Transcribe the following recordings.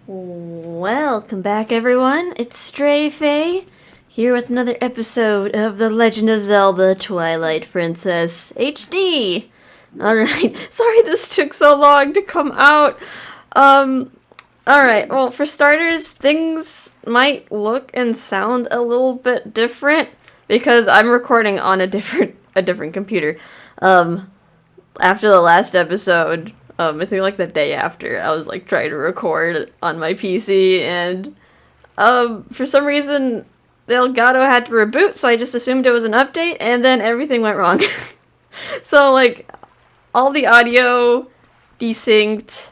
Welcome back, everyone. It's Stray Faye, here with another episode of The Legend of Zelda Twilight Princess HD. Alright, sorry this took so long to come out. Alright, well, for starters, things might look and sound a little bit different because I'm recording on a different computer. After the last episode, I think like the day after, I was like trying to record on my PC, and for some reason the Elgato had to reboot, so I just assumed it was an update, and then everything went wrong. So like all the audio desynced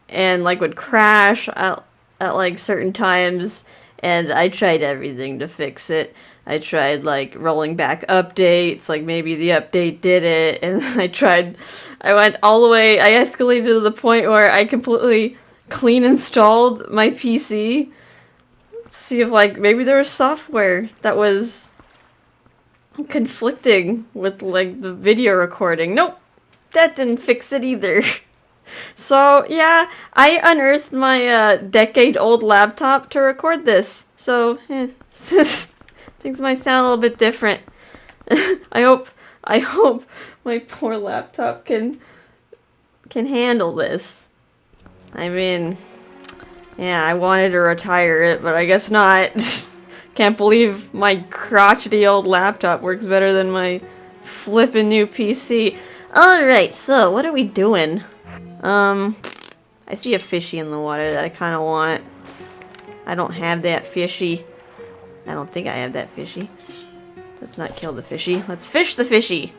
and like would crash at like certain times, and I tried everything to fix it. I tried like rolling back updates, like maybe the update did it, and I went all the way, I escalated to the point where I completely clean installed my PC. See if like maybe there was software that was conflicting with like the video recording. Nope, that didn't fix it either. So yeah, I unearthed my decade-old laptop to record this. So things might sound a little bit different. I hope my poor laptop can handle this. I mean, yeah, I wanted to retire it, but I guess not. Can't believe my crotchety old laptop works better than my flippin' new PC. Alright, so what are we doing? I see a fishy in the water that I kind of want. I don't have that fishy. I don't think I have that fishy. Let's not kill the fishy. Let's fish the fishy.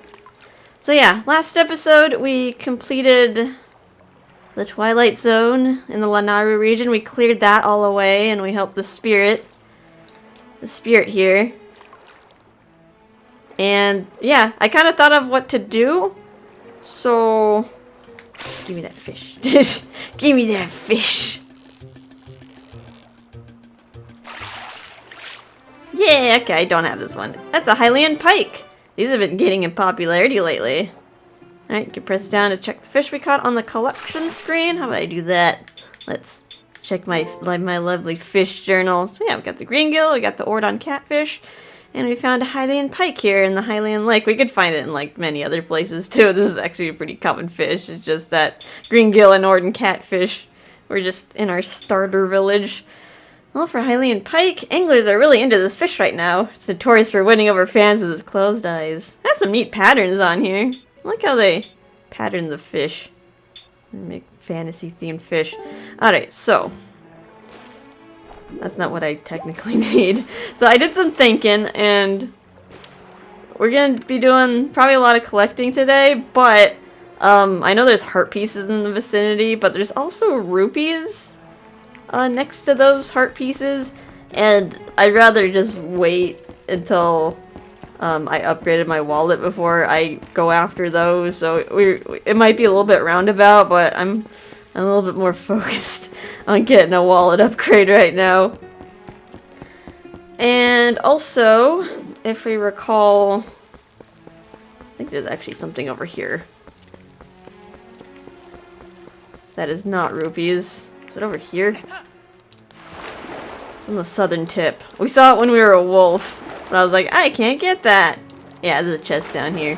So yeah, last episode we completed the Twilight Zone in the Lanayru region. We cleared that all away, and we helped the spirit here. And yeah, I kind of thought of what to do. So give me that fish. Give me that fish. Yeah, okay, I don't have this one. That's a Hylian pike. These have been gaining in popularity lately. Alright, you can press down to check the fish we caught on the collection screen. How about I do that? Let's check my lovely fish journal. So yeah, we got the green gill, we got the Ordon catfish, and we found a Hylian pike here in the Hylian lake. We could find it in like many other places too. This is actually a pretty common fish. It's just that green gill and Ordon catfish were just in our starter village. Well, for Hylian pike, anglers are really into this fish right now. It's notorious for winning over fans with its closed eyes. It has some neat patterns on here. I like how they pattern the fish and make fantasy-themed fish. Alright, so that's not what I technically need. So I did some thinking, and we're gonna be doing probably a lot of collecting today, but I know there's heart pieces in the vicinity, but there's also rupees next to those heart pieces, and I'd rather just wait until I upgraded my wallet before I go after those. So it might be a little bit roundabout, but I'm a little bit more focused on getting a wallet upgrade right now. And also, if we recall, I think there's actually something over here that is not rupees. Is it over here? It's on the southern tip. We saw it when we were a wolf, but I was like, I can't get that. Yeah, there's a chest down here.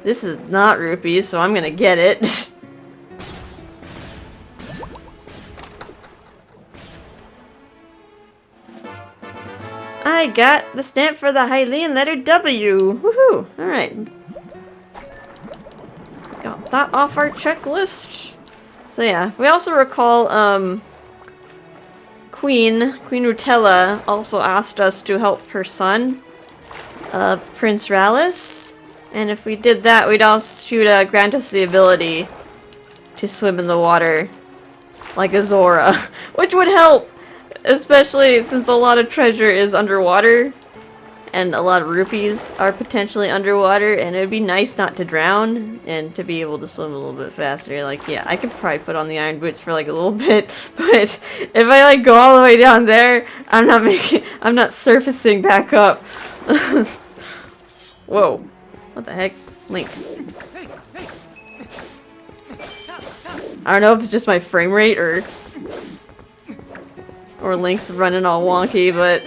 This is not rupees, so I'm gonna get it. I got the stamp for the Hylian letter W. Woohoo! Alright. Got that off our checklist. So yeah, we also recall, Queen Rutella also asked us to help her son, Prince Rallis. And if we did that, we'd also grant us the ability to swim in the water like a Zora, which would help, especially since a lot of treasure is underwater and a lot of rupees are potentially underwater, and it would be nice not to drown and to be able to swim a little bit faster. Like, yeah, I could probably put on the iron boots for like a little bit, but if I like go all the way down there, I'm not surfacing back up. Whoa. What the heck? Link. I don't know if it's just my frame rate or Or Link's running all wonky, but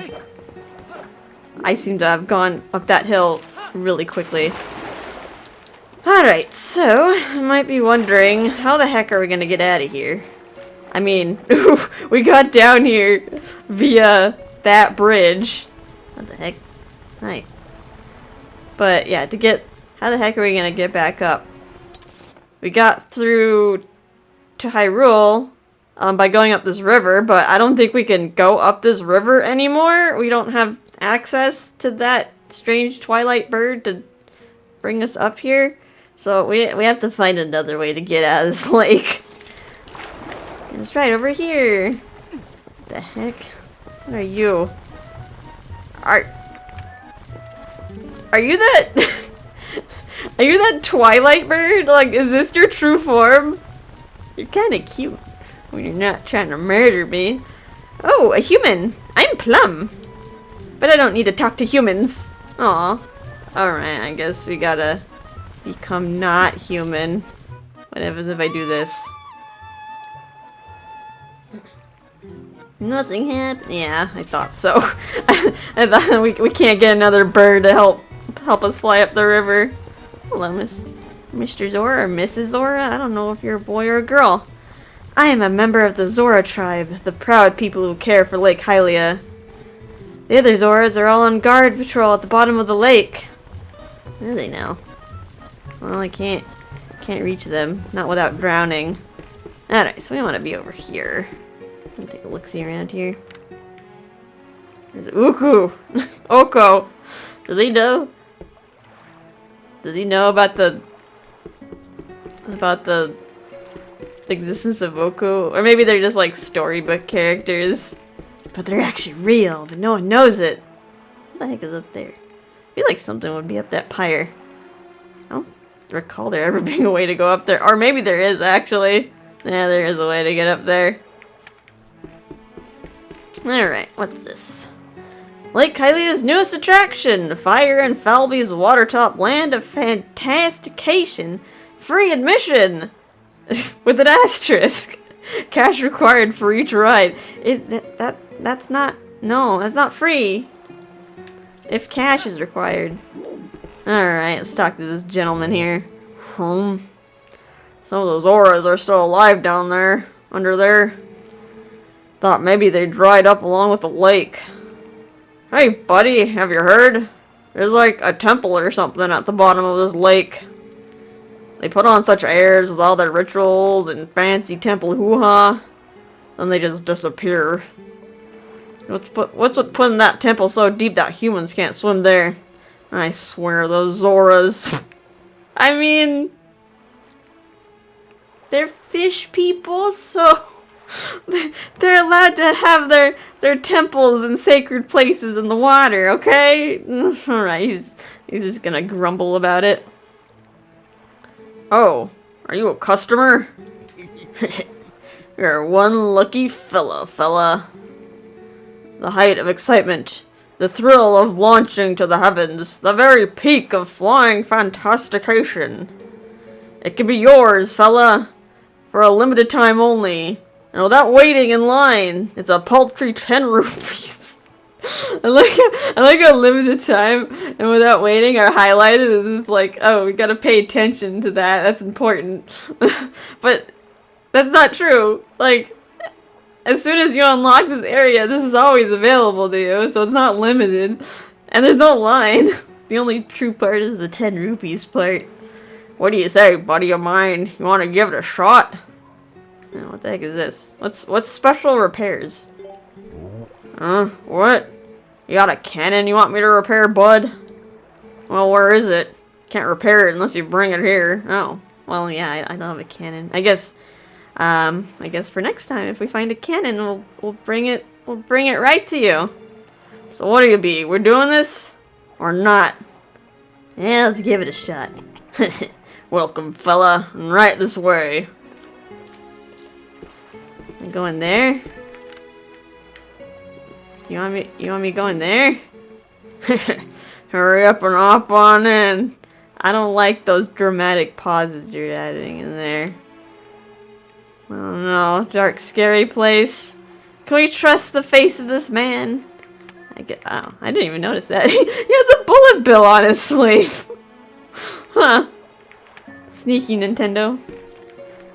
I seem to have gone up that hill really quickly. Alright, so I might be wondering, how the heck are we gonna get out of here? I mean, we got down here via that bridge. What the heck? Hi. But yeah, how the heck are we gonna get back up? We got through to Hyrule by going up this river, but I don't think we can go up this river anymore. We don't have access to that strange Twilight bird to bring us up here. So we have to find another way to get out of this lake. And it's right over here. What the heck? What are you? Are you that? Are you that Twilight bird? Like, is this your true form? You're kind of cute when you're not trying to murder me. Oh, a human. I'm Plum. But I don't need to talk to humans. Aw. Alright, I guess we gotta become not human. What happens if I do this? Nothing happened. Yeah, I thought so. I thought we can't get another bird to help us fly up the river. Hello, Mr. Zora or Mrs. Zora? I don't know if you're a boy or a girl. I am a member of the Zora tribe, the proud people who care for Lake Hylia. The other Zoras are all on guard patrol at the bottom of the lake. Where are they now? Well, I can't reach them. Not without drowning. Alright, so we want to be over here. Let me take a look-see around here. There's Uku! Oko! Does he know? Does he know about the existence of Oku? Or maybe they're just like storybook characters. But they're actually real, but no one knows it. What the heck is up there? I feel like something would be up that pyre. I don't recall there ever being a way to go up there. Or maybe there is, actually. Yeah, there is a way to get up there. Alright, what's this? Lake Hylia's newest attraction, Fire and Falby's Watertop Land of Fantastication. Free admission! With an asterisk. Cash required for each ride. That's not... No, that's not free. If cash is required. Alright, let's talk to this gentleman here. Some of those auras are still alive down there. Under there. Thought maybe they dried up along with the lake. Hey, buddy, have you heard? There's like a temple or something at the bottom of this lake. They put on such airs with all their rituals and fancy temple hoo-ha. Then they just disappear. What's with putting that temple so deep that humans can't swim there? I swear, those Zoras. I mean... They're fish people, so... They're allowed to have their temples and sacred places in the water, okay? Alright, he's just gonna grumble about it. Oh, are you a customer? You're one lucky fella. The height of excitement, the thrill of launching to the heavens, the very peak of flying fantastication. It can be yours, fella, for a limited time only. And without waiting in line, it's a paltry 10 rupees. I like how limited time and without waiting are highlighted as if like, oh, we gotta pay attention to that. That's important. But that's not true. Like, as soon as you unlock this area, this is always available to you, so it's not limited. And there's no line. The only true part is the 10 rupees part. What do you say, buddy of mine? You want to give it a shot? Oh, what the heck is this? What's special repairs? What? You got a cannon you want me to repair, bud? Well, where is it? Can't repair it unless you bring it here. Oh, well, yeah, I don't have a cannon. I guess for next time, if we find a cannon, we'll bring it right to you. So what do you be? We're doing this or not? Yeah, let's give it a shot. Welcome, fella, and right this way. I'm going there. You want me going there? Hurry up and hop on in. I don't like those dramatic pauses you're adding in there. I don't know. Dark, scary place. Can we trust the face of this man? Oh, I didn't even notice that. He has a bullet bill on his sleeve. Huh. Sneaky Nintendo.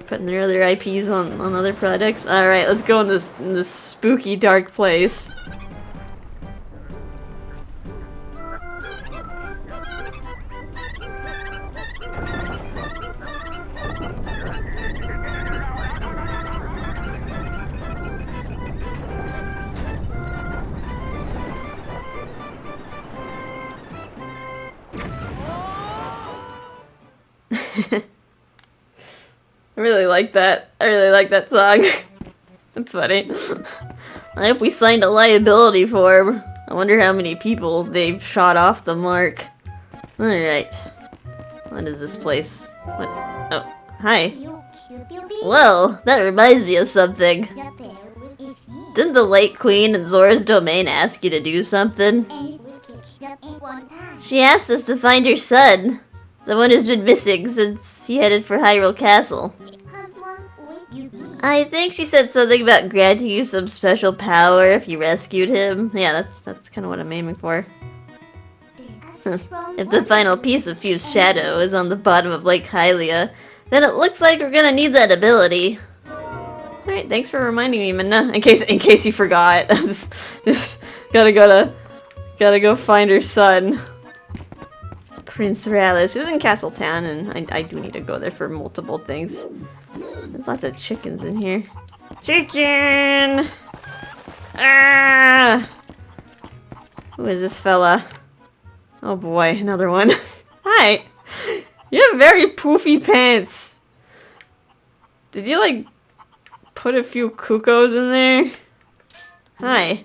Putting their other IPs on other products. Alright, let's go in this spooky dark place. I really like that. I really like that song. That's funny. I hope we signed a liability form. I wonder how many people they've shot off the mark. Alright. What is this place? What? Oh, hi. Whoa, that reminds me of something. Didn't the late queen in Zora's domain ask you to do something? She asked us to find your son. The one who's been missing since he headed for Hyrule Castle. I think she said something about granting you some special power if you rescued him. Yeah, that's kind of what I'm aiming for. If the final piece of Fused Shadow is on the bottom of Lake Hylia, then it looks like we're gonna need that ability. Alright, thanks for reminding me, Minna. In case you forgot. Just gotta go find her son. Prince Rallis, who's in Castle Town, and I do need to go there for multiple things. There's lots of chickens in here. Chicken! Ah! Who is this fella? Oh boy, another one. Hi! You have very poofy pants. Did you, like, put a few cuckoos in there? Hi.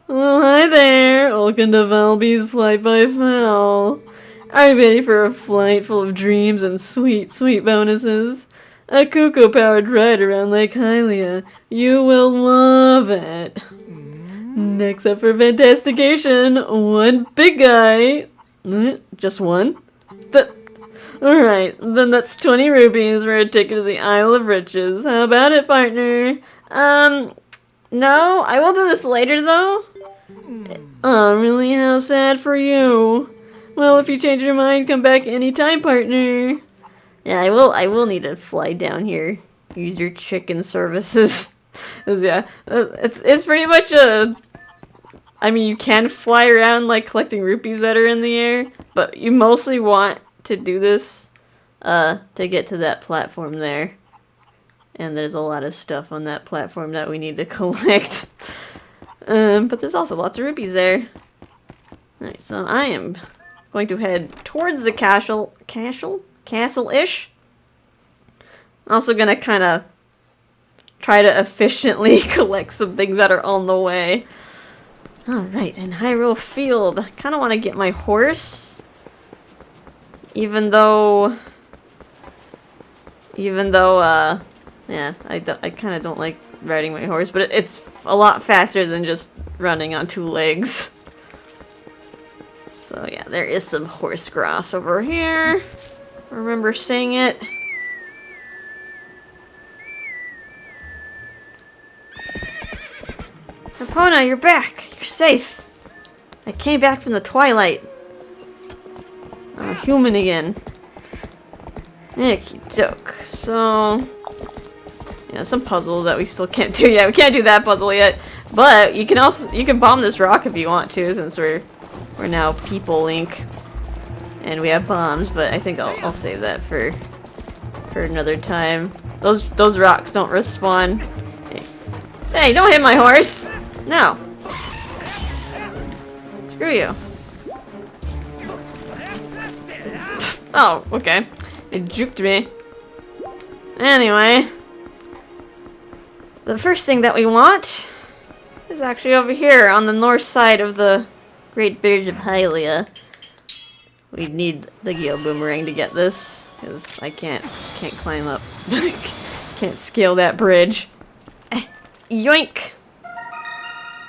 Well, hi there. Welcome to Valby's Flight by Fel. Are you ready for a flight full of dreams and sweet, sweet bonuses? A cuckoo-powered ride around Lake Hylia. You will love it. Next up for Fantastication, one big guy. Just one? Alright, then that's 20 rupees for a ticket to the Isle of Riches. How about it, partner? No, I will do this later, though. Oh, really? How sad for you. Well, if you change your mind, come back anytime, partner. Yeah, I will need to fly down here. Use your chicken services. 'Cause, yeah, it's pretty much a... I mean, you can fly around, like, collecting rupees that are in the air, but you mostly want to do this, to get to that platform there. And there's a lot of stuff on that platform that we need to collect. But there's also lots of rupees there. Alright, so I am going to head towards the castle-ish. I'm also gonna kind of try to efficiently collect some things that are on the way. Alright, in Hyrule Field, I kind of want to get my horse. Even though, yeah, I kind of don't like riding my horse, but it's a lot faster than just running on two legs. So yeah, there is some horse grass over here. Remember seeing it. Epona, you're back! You're safe! I came back from the Twilight. I'm a human again. Okie-doke. So... yeah, some puzzles that we still can't do yet. We can't do that puzzle yet. But you can bomb this rock if you want to, since we're now People Link. And we have bombs, but I think I'll save that for another time. Those rocks don't respawn. Hey, don't hit my horse! No. Screw you. Oh, okay. It juked me. Anyway. The first thing that we want is actually over here on the north side of the Great Bridge of Hylia. We need the Geo Boomerang to get this, because I can't climb up. Can't scale that bridge. Yoink!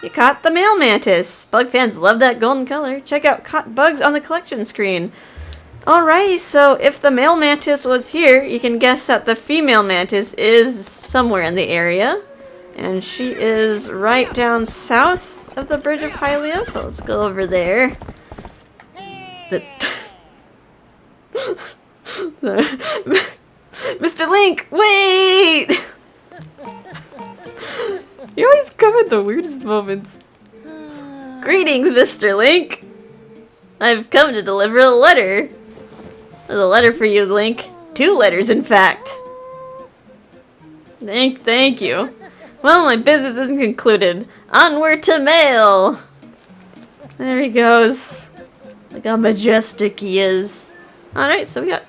You caught the male mantis! Bug fans love that golden color. Check out Caught Bugs on the collection screen. Alrighty, so if the male mantis was here, you can guess that the female mantis is somewhere in the area. And she is right down south of the Bridge of Hylia, so let's go over there. Mr. Link, wait! You always come at the weirdest moments. Greetings, Mr. Link! I've come to deliver a letter. There's a letter for you, Link. 2 letters, in fact. Thank you. Well, my business isn't concluded. Onward to mail! There he goes. Look how majestic he is. Alright, so we got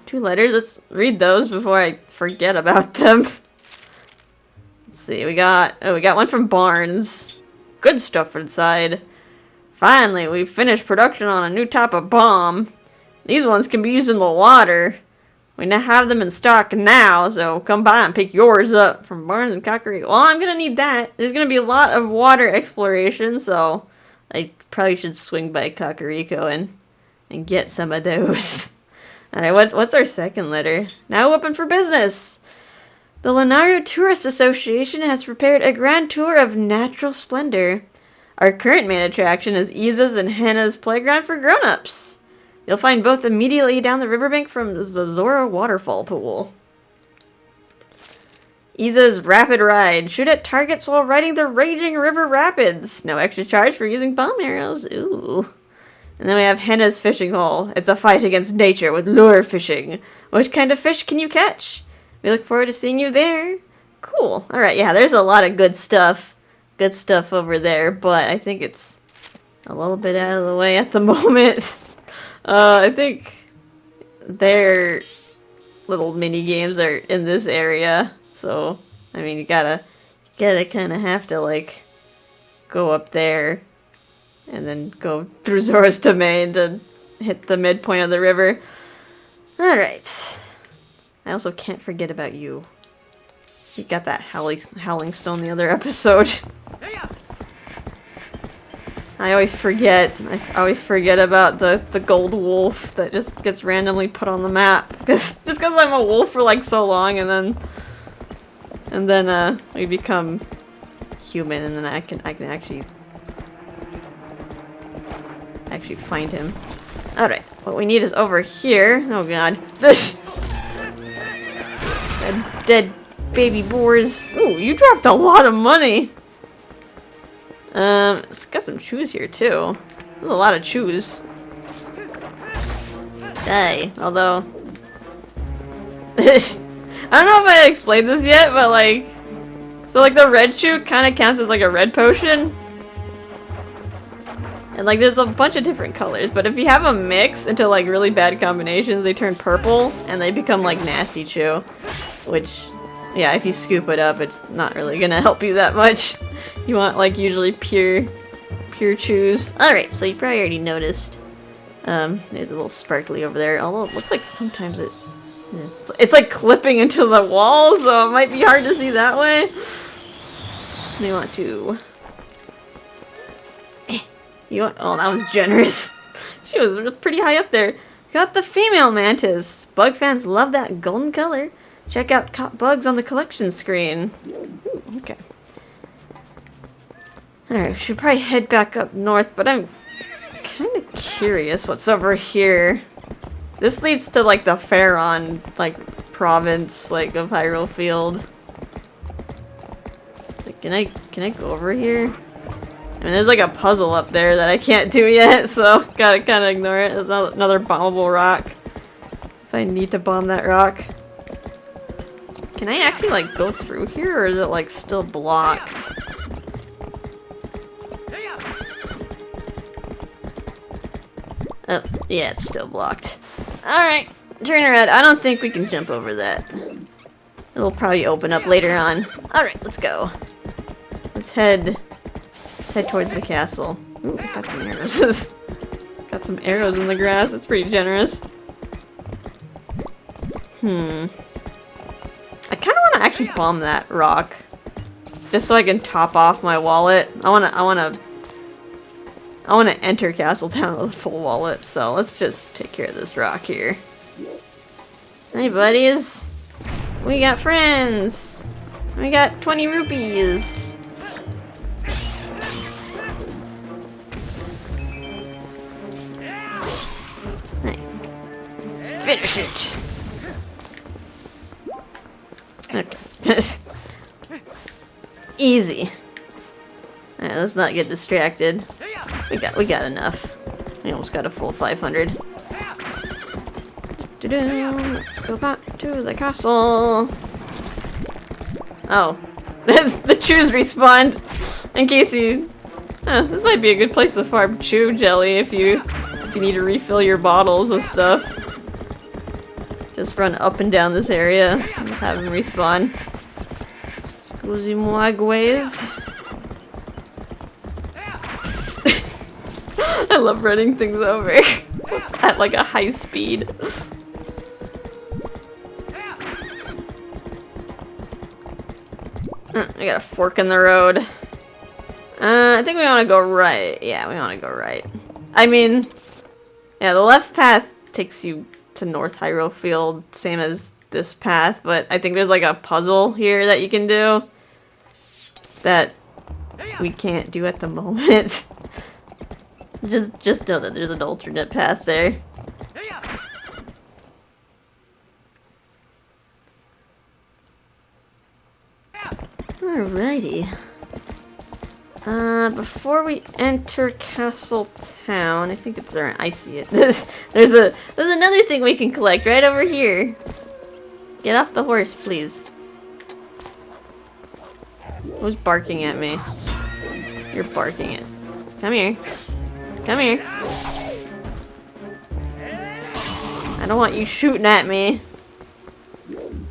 2 letters. Let's read those before I forget about them. Let's see, we got one from Barnes. Good stuff inside. Finally, we finished production on a new type of bomb. These ones can be used in the water. We now have them in stock now, so come by and pick yours up from Barnes and Kakariko. Well, I'm gonna need that. There's gonna be a lot of water exploration, so I probably should swing by Kakariko and get some of those. Alright, what's our second letter? Now open for business! The Lanayru Tourist Association has prepared a grand tour of natural splendor. Our current main attraction is Iza's and Henna's playground for grown-ups. You'll find both immediately down the riverbank from the Zora waterfall pool. Iza's Rapid Ride. Shoot at targets while riding the raging river rapids. No extra charge for using bomb arrows. Ooh. And then we have Henna's fishing hole. It's a fight against nature with lure fishing. Which kind of fish can you catch? We look forward to seeing you there. Cool. Alright, yeah, there's a lot of good stuff. Good stuff over there, but I think it's a little bit out of the way at the moment. I think their little mini games are in this area, so I mean you gotta kind of have to like go up there and then go through Zora's Domain to hit the midpoint of the river. All right, I also can't forget about you. You got that howling stone the other episode. I always forget about the gold wolf that just gets randomly put on the map because I'm a wolf for like so long, and then we become human, and then I can actually find him. All right, what we need is over here. Oh god, this dead baby boars. Ooh, you dropped a lot of money. It's got some chews here too. There's a lot of chews. Die. Although I don't know if I explained this yet, but like, so like the red chew kind of counts as like a red potion. And like there's a bunch of different colors, but if you have a mix into like really bad combinations, they turn purple and they become like nasty chew. Which, yeah, if you scoop it up, it's not really gonna help you that much. You want like usually pure chews. Alright, so you probably already noticed. There's a little sparkly over there, although it looks like sometimes it's like clipping into the wall, so it might be hard to see that way. We want to... Oh, that was generous. She was pretty high up there. Got the female mantis. Bug fans love that golden color. Check out Caught Bugs on the collection screen. Ooh, okay. Alright, we should probably head back up north, but I'm kind of curious what's over here. This leads to like the Faron, like, province, like, of Hyrule Field. Like, can I go over here? I mean, there's like a puzzle up there that I can't do yet, so gotta kind of ignore it. There's another bombable rock. If I need to bomb that rock. Can I actually like go through here, or is it like still blocked? Oh, yeah, it's still blocked. Alright, turn around. I don't think we can jump over that. It'll probably open up later on. Alright, let's go. Let's head towards the castle. Ooh, got some arrows. Got some arrows in the grass. That's pretty generous. I kind of want to actually bomb that rock, just so I can top off my wallet. I want to enter Castle Town with a full wallet. So let's just take care of this rock here. Hey buddies, we got friends. We got 20 rupees. Nice. Let's finish it. Okay. Easy. Alright, let's not get distracted. We got enough. We almost got a full 500. Let's go back to the castle. Oh. The chews respawned. In case you... this might be a good place to farm chew jelly if you need to refill your bottles with stuff. Just run up and down this area. Just have them respawn. Excusez-moi, guys. I love running things over at like a high speed. I got a fork in the road. I think we want to go right. Yeah, we want to go right. I mean, yeah, the left path takes you to North Hyrule Field, same as this path, but I think there's like a puzzle here that you can do that we can't do at the moment. Just know that there's an alternate path there. Alrighty. Before we enter Castle Town, I think it's there. I see it. There's another thing we can collect right over here. Get off the horse, please. Who's barking at me? You're barking at. Come here. Come here. I don't want you shooting at me.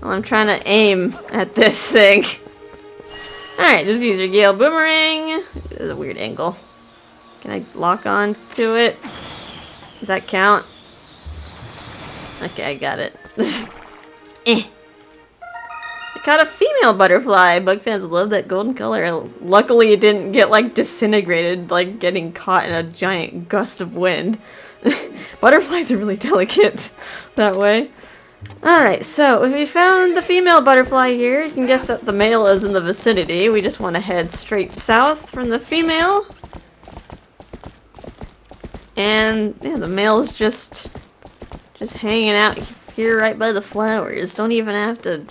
Well, I'm trying to aim at this thing. Alright, just use your Gale Boomerang. There's a weird angle. Can I lock on to it? Does that count? Okay, I got it. I caught a female butterfly. Bug fans love that golden color. Luckily, it didn't get like disintegrated, like getting caught in a giant gust of wind. Butterflies are really delicate that way. Alright, so if we found the female butterfly here, you can guess that the male is in the vicinity. We just want to head straight south from the female. And yeah, the male is just hanging out here right by the flowers. Don't even have to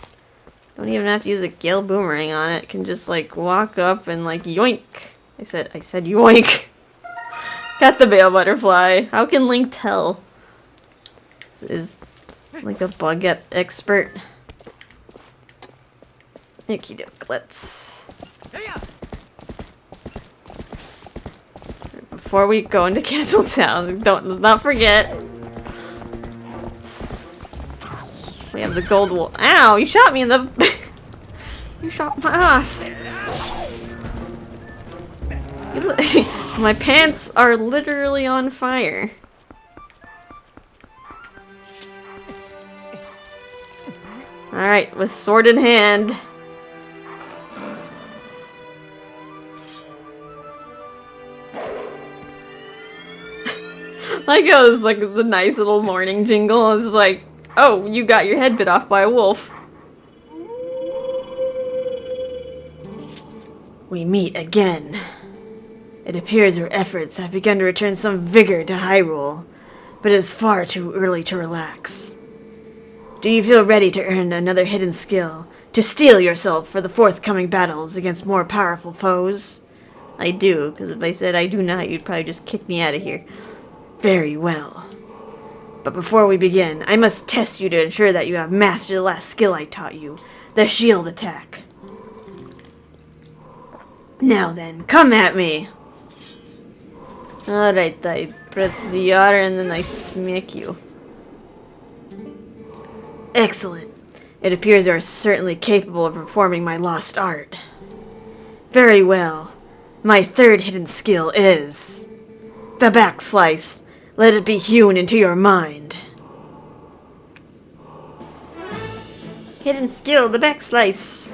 use a Gale Boomerang on it. Can just like walk up and like yoink. I said yoink. Got the male butterfly. How can Link tell? This is like a bug expert. Okie doke, let's... Before we go into Castle Town, let's not forget. We have the gold wool. Ow, you shot me in the... You shot my ass. My pants are literally on fire. Alright, with sword in hand. Like it was like the nice little morning jingle. It's like, oh, you got your head bit off by a wolf. We meet again. It appears your efforts have begun to return some vigor to Hyrule, but it is far too early to relax. Do you feel ready to earn another hidden skill, to steel yourself for the forthcoming battles against more powerful foes? I do, because if I said I do not, you'd probably just kick me out of here. Very well. But before we begin, I must test you to ensure that you have mastered the last skill I taught you, the shield attack. Now then, come at me! Alright, I press the R and then I smack you. Excellent. It appears you are certainly capable of performing my lost art. Very well. My third hidden skill is... the back slice. Let it be hewn into your mind. Hidden skill, the back slice.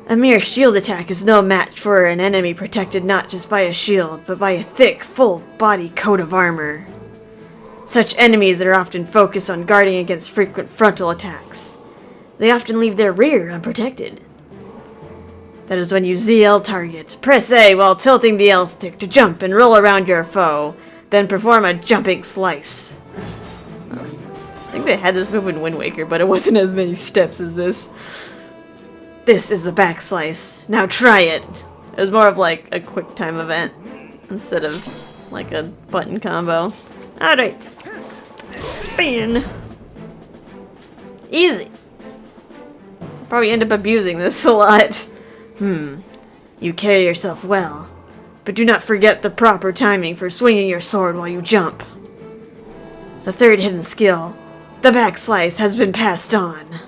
A mere shield attack is no match for an enemy protected not just by a shield, but by a thick, full-body coat of armor. Such enemies are often focused on guarding against frequent frontal attacks. they often leave their rear unprotected. That is when you ZL target. Press A while tilting the L stick to jump and roll around your foe. Then perform a jumping slice. I think they had this move in Wind Waker, but it wasn't as many steps as this. This is a back slice. Now try it. It was more of like a quick time event instead of like a button combo. Alright. Spin. Easy. Probably end up abusing this a lot. You carry yourself well, but do not forget the proper timing for swinging your sword while you jump. The third hidden skill, the back slice, has been passed on.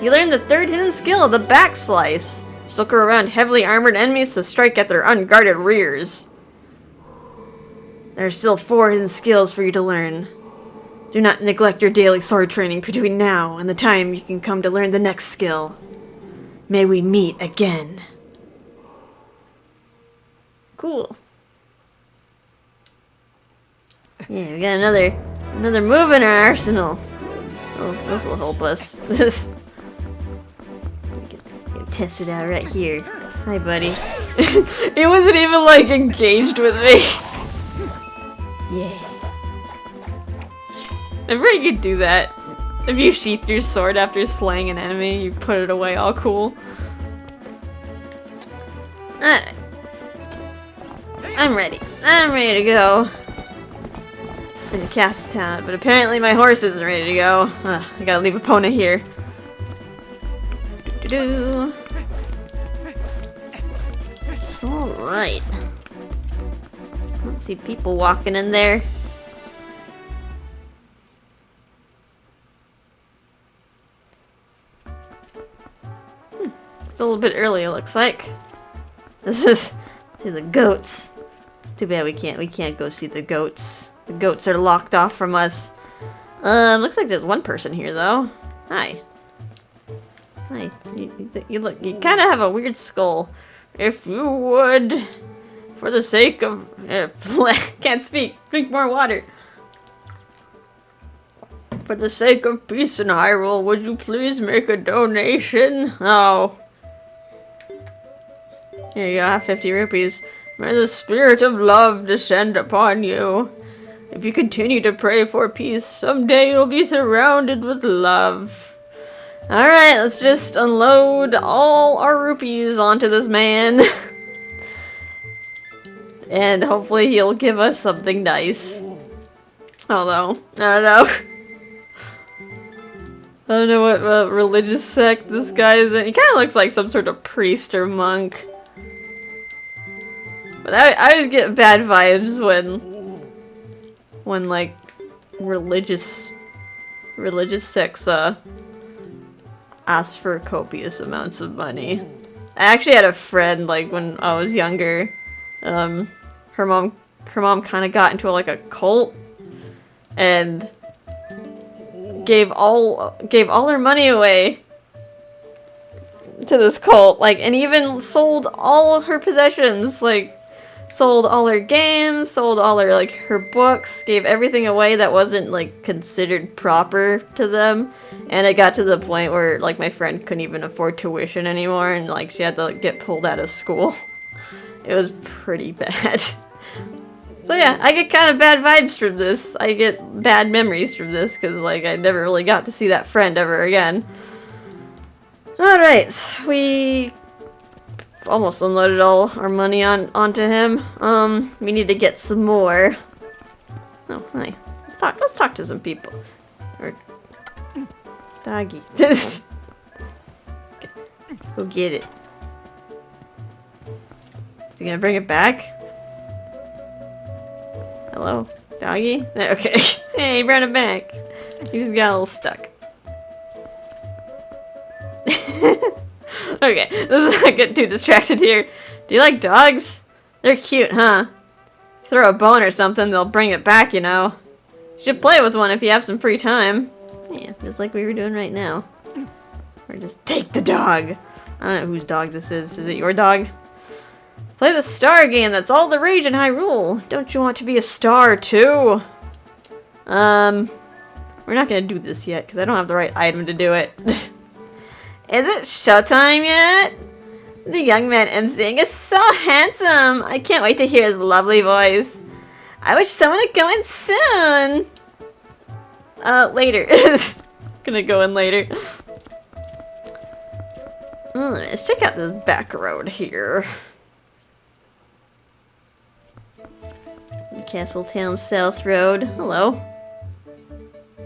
You learned the third hidden skill, the back slice. Circle around heavily armored enemies to strike at their unguarded rears. There are still 4 hidden skills for you to learn. Do not neglect your daily sword training between now and the time you can come to learn the next skill. May we meet again. Cool. Yeah, we got another move in our arsenal. Oh, this will help us. This. We can test it out right here. Hi, buddy. He wasn't even like engaged with me. Yeah. If you could do that. If you sheath your sword after slaying an enemy, you put it away all cool. Alright. I'm ready. I'm ready to go. In the castle town, but apparently my horse isn't ready to go. I gotta leave Epona here. Doo-doo-doo. So, alright. I don't see people walking in there. It's a little bit early, it looks like. This is see the goats. Too bad we can't go see the goats. The goats are locked off from us. Looks like there's one person here though. Hi. Hi. You kind of have a weird skull. If you would, for the sake of can't speak. Drink more water. For the sake of peace in Hyrule, would you please make a donation? Oh. Here you go, have 50 rupees. May the spirit of love descend upon you. If you continue to pray for peace, someday you'll be surrounded with love. Alright, let's just unload all our rupees onto this man. And hopefully he'll give us something nice. Although, I don't know. I don't know what religious sect this guy is in. He kind of looks like some sort of priest or monk. But I always get bad vibes when like religious sects ask for copious amounts of money. I actually had a friend like when I was younger. Her mom kind of got into like a cult and gave all her money away to this cult, like, and even sold all her possessions, like sold all her games, sold all her like her books, gave everything away that wasn't like considered proper to them. And it got to the point where like my friend couldn't even afford tuition anymore, and like she had to like, get pulled out of school. It was pretty bad. So yeah, I get kind of bad vibes from this. I get bad memories from this because like I never really got to see that friend ever again. Alright, we almost unloaded all our money onto him. We need to get some more. Oh, hi. Let's talk to some people. Or doggy. Okay. Go get it. Is he gonna bring it back? Hello? Doggy? Okay. Hey, he brought it back. He just got a little stuck. Okay, let's not get too distracted here. Do you like dogs? They're cute, huh? Throw a bone or something, they'll bring it back, you know. You should play with one if you have some free time. Yeah, just like we were doing right now. Or just take the dog. I don't know whose dog this is. Is it your dog? Play the star game, that's all the rage in Hyrule. Don't you want to be a star too? We're not gonna do this yet, because I don't have the right item to do it. Is it showtime yet? The young man emceeing is so handsome! I can't wait to hear his lovely voice. I wish someone would go in soon! Later. Gonna go in later. Let's check out this back road here. Castle Town South Road. Hello.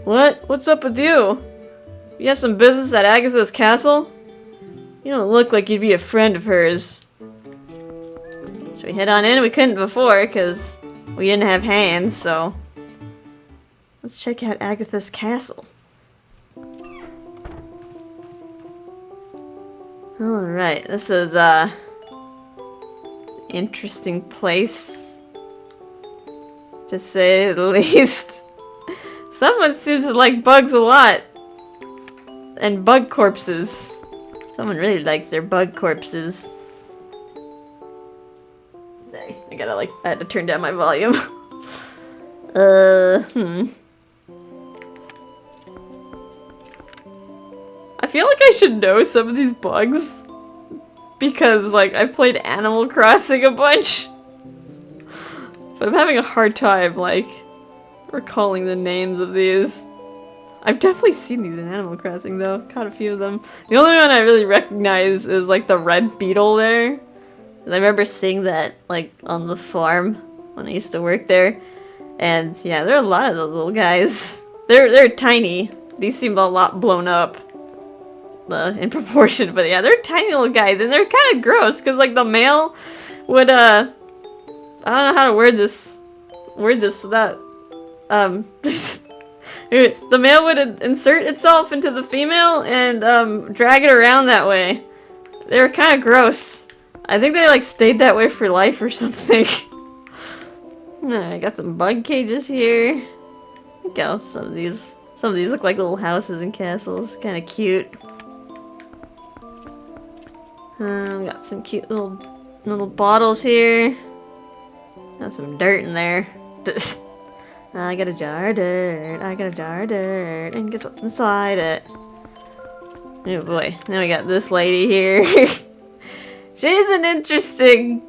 What? What's up with you? You have some business at Agitha's castle? You don't look like you'd be a friend of hers. Should we head on in? We couldn't before, because we didn't have hands, so... Let's check out Agitha's castle. Alright, this is, interesting place, to say the least. Someone seems to like bugs a lot. And bug corpses. Someone really likes their bug corpses. Sorry, I had to turn down my volume. I feel like I should know some of these bugs. Because, like, I played Animal Crossing a bunch. But I'm having a hard time, like, recalling the names of these. I've definitely seen these in Animal Crossing, though. Caught a few of them. The only one I really recognize is, like, the red beetle there. And I remember seeing that, like, on the farm when I used to work there. And, yeah, there are a lot of those little guys. They're tiny. These seem a lot blown up. In proportion, but yeah, they're tiny little guys, and they're kind of gross, because, like, the male would, I don't know how to word this without, the male would insert itself into the female and, drag it around that way. They were kind of gross. I think they, like, stayed that way for life or something. Alright, got some bug cages here. Look how some of these look like little houses and castles. Kind of cute. Got some cute little bottles here. Got some dirt in there. I got a jar of dirt. I got a jar of dirt. And guess what's inside it? Oh boy. Now we got this lady here. She's an interesting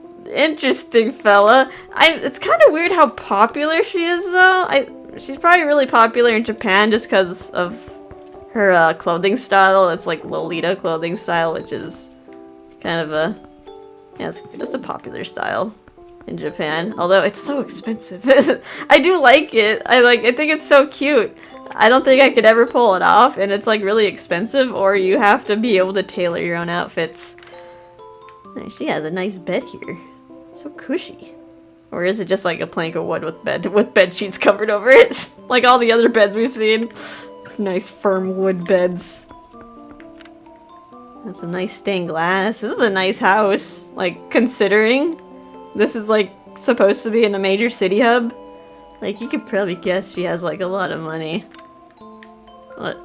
fella. It's kind of weird how popular she is, though. She's probably really popular in Japan just because of her clothing style. It's like Lolita clothing style, which is kind of that's a popular style in Japan. Although it's so expensive. I do like it. I think it's so cute. I don't think I could ever pull it off, and it's like really expensive, or you have to be able to tailor your own outfits. She has a nice bed here. So cushy. Or is it just like a plank of wood with bed sheets covered over it? Like all the other beds we've seen. Nice firm wood beds. That's some nice stained glass. This is a nice house. Like, considering this is like supposed to be in a major city hub. Like, you could probably guess she has like a lot of money. What?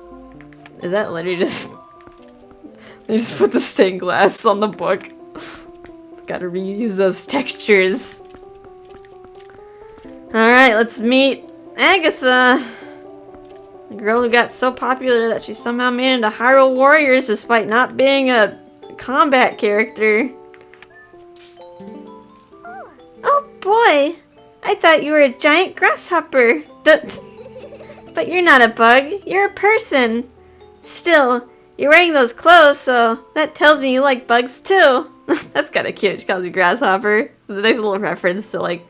Is that literally just... They just put the stained glass on the book. Gotta reuse those textures. Alright, let's meet Agitha. The girl who got so popular that she somehow made it into Hyrule Warriors despite not being a combat character. Oh boy! I thought you were a giant grasshopper. But you're not a bug, you're a person. Still, you're wearing those clothes, so that tells me you like bugs too. That's kind of cute. She calls you Grasshopper. It's a nice little reference to, like,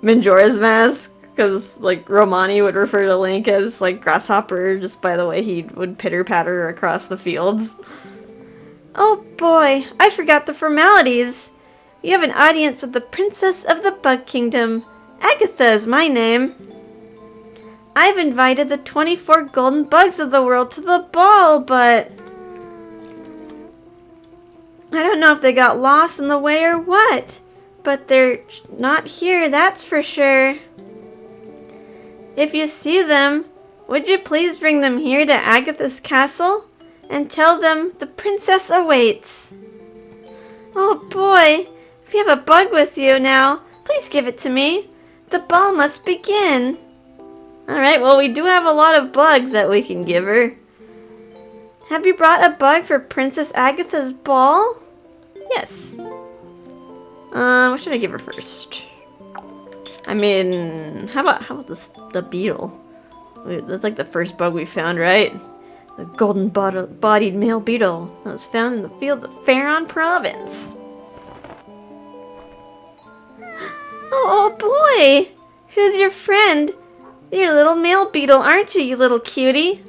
Majora's Mask. Because, like, Romani would refer to Link as, like, Grasshopper just by the way he would pitter-patter across the fields. Oh boy, I forgot the formalities. You have an audience with the Princess of the Bug Kingdom. Agitha is my name. I've invited the 24 golden bugs of the world to the ball, but... I don't know if they got lost in the way or what, but they're not here, that's for sure. If you see them, would you please bring them here to Agitha's castle and tell them the princess awaits? Oh boy, if you have a bug with you now, please give it to me. The ball must begin. Alright, well, we do have a lot of bugs that we can give her. Have you brought a bug for Princess Agitha's ball? Yes. What should I give her first? I mean, how about the beetle? That's like the first bug we found, right? The golden-bodied male beetle that was found in the fields of Faron Province. Oh boy! Who's your friend? You're a little male beetle, aren't you, you little cutie?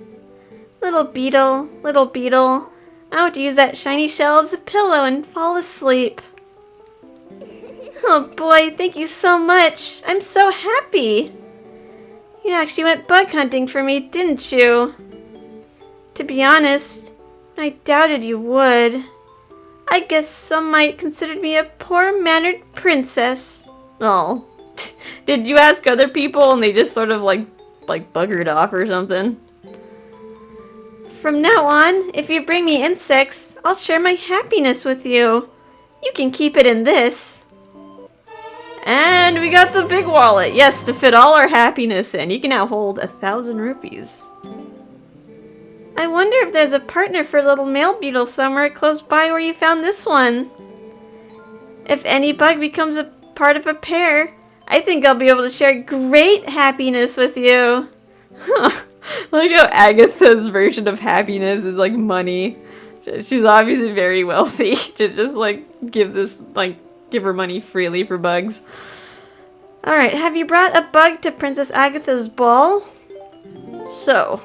Little beetle, I want to use that shiny shell as a pillow and fall asleep. Oh boy, thank you so much. I'm so happy. You actually went bug hunting for me, didn't you? To be honest, I doubted you would. I guess some might consider me a poor-mannered princess. Oh. Did you ask other people and they just sort of like buggered off or something? From now on, if you bring me insects, I'll share my happiness with you. You can keep it in this. And we got the big wallet. Yes, to fit all our happiness in. You can now hold 1,000 rupees. I wonder if there's a partner for little male beetle somewhere close by where you found this one. If any bug becomes a part of a pair, I think I'll be able to share great happiness with you. Like how Agitha's version of happiness is like money. She's obviously very wealthy to just like give her money freely for bugs. Alright, have you brought a bug to Princess Agitha's ball? So,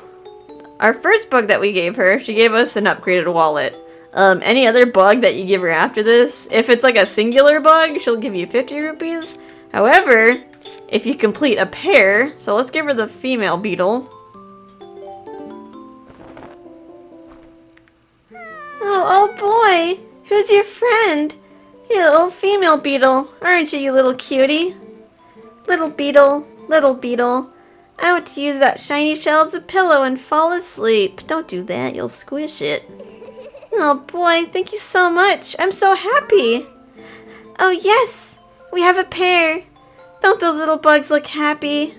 our first bug that we gave her, she gave us an upgraded wallet. Any other bug that you give her after this, if it's like a singular bug, she'll give you 50 rupees. However, if you complete a pair, so let's give her the female beetle. Oh boy, who's your friend? You're a little female beetle, aren't you, you little cutie? Little beetle, I want to use that shiny shell as a pillow and fall asleep. Don't do that, you'll squish it. Oh boy, thank you so much. I'm so happy. Oh yes, we have a pair. Don't those little bugs look happy?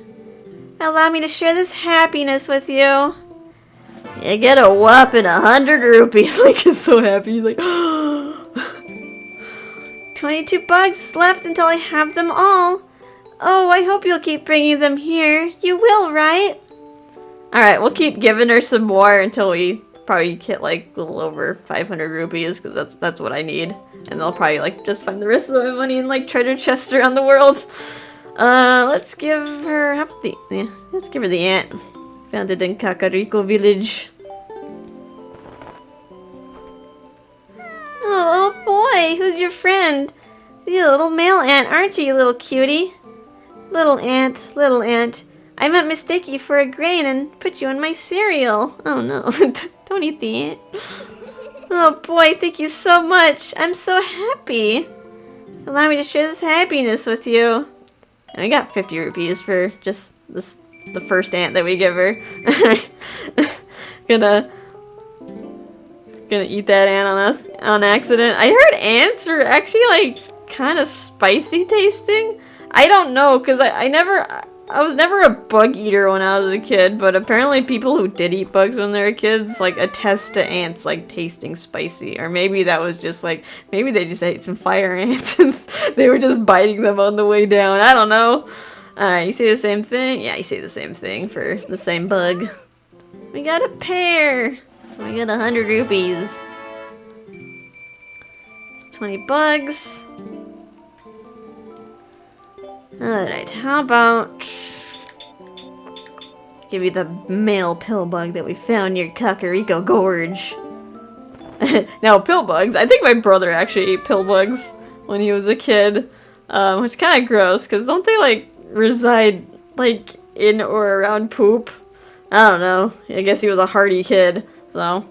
Allow me to share this happiness with you. You get a whopping 100 rupees. Like, he's so happy. He's like, 22 bugs left until I have them all. Oh, I hope you'll keep bringing them here. You will, right? Alright, we'll keep giving her some more until we probably hit like a little over 500 rupees, because that's what I need. And they'll probably like just find the rest of my money in like treasure chests around the world. Let's give her let's give her the ant. Found it in Kakariko village. Oh boy, who's your friend? You're a little male ant, aren't you, you little cutie? Little ant, I might mistake you for a grain and put you in my cereal. Oh no, don't eat the ant. Oh boy, thank you so much. I'm so happy. Allow me to share this happiness with you. And we got 50 rupees for just the first ant that we give her. gonna eat that ant on accident. I heard ants are actually like kind of spicy tasting. I don't know, because I was never a bug eater when I was a kid, but apparently people who did eat bugs when they were kids like attest to ants like tasting spicy. Or maybe that was just like, maybe they just ate some fire ants and they were just biting them on the way down. I don't know. Alright, you say the same thing? Yeah, you say the same thing for the same bug. We got a pair. We got 100 rupees. It's 20 bugs. Alright, how about give you the male pill bug that we found near Kakariko Gorge. Now, pill bugs, I think my brother actually ate pill bugs when he was a kid, which kind of gross, because don't they, like, reside, like, in or around poop? I don't know. I guess he was a hardy kid, so.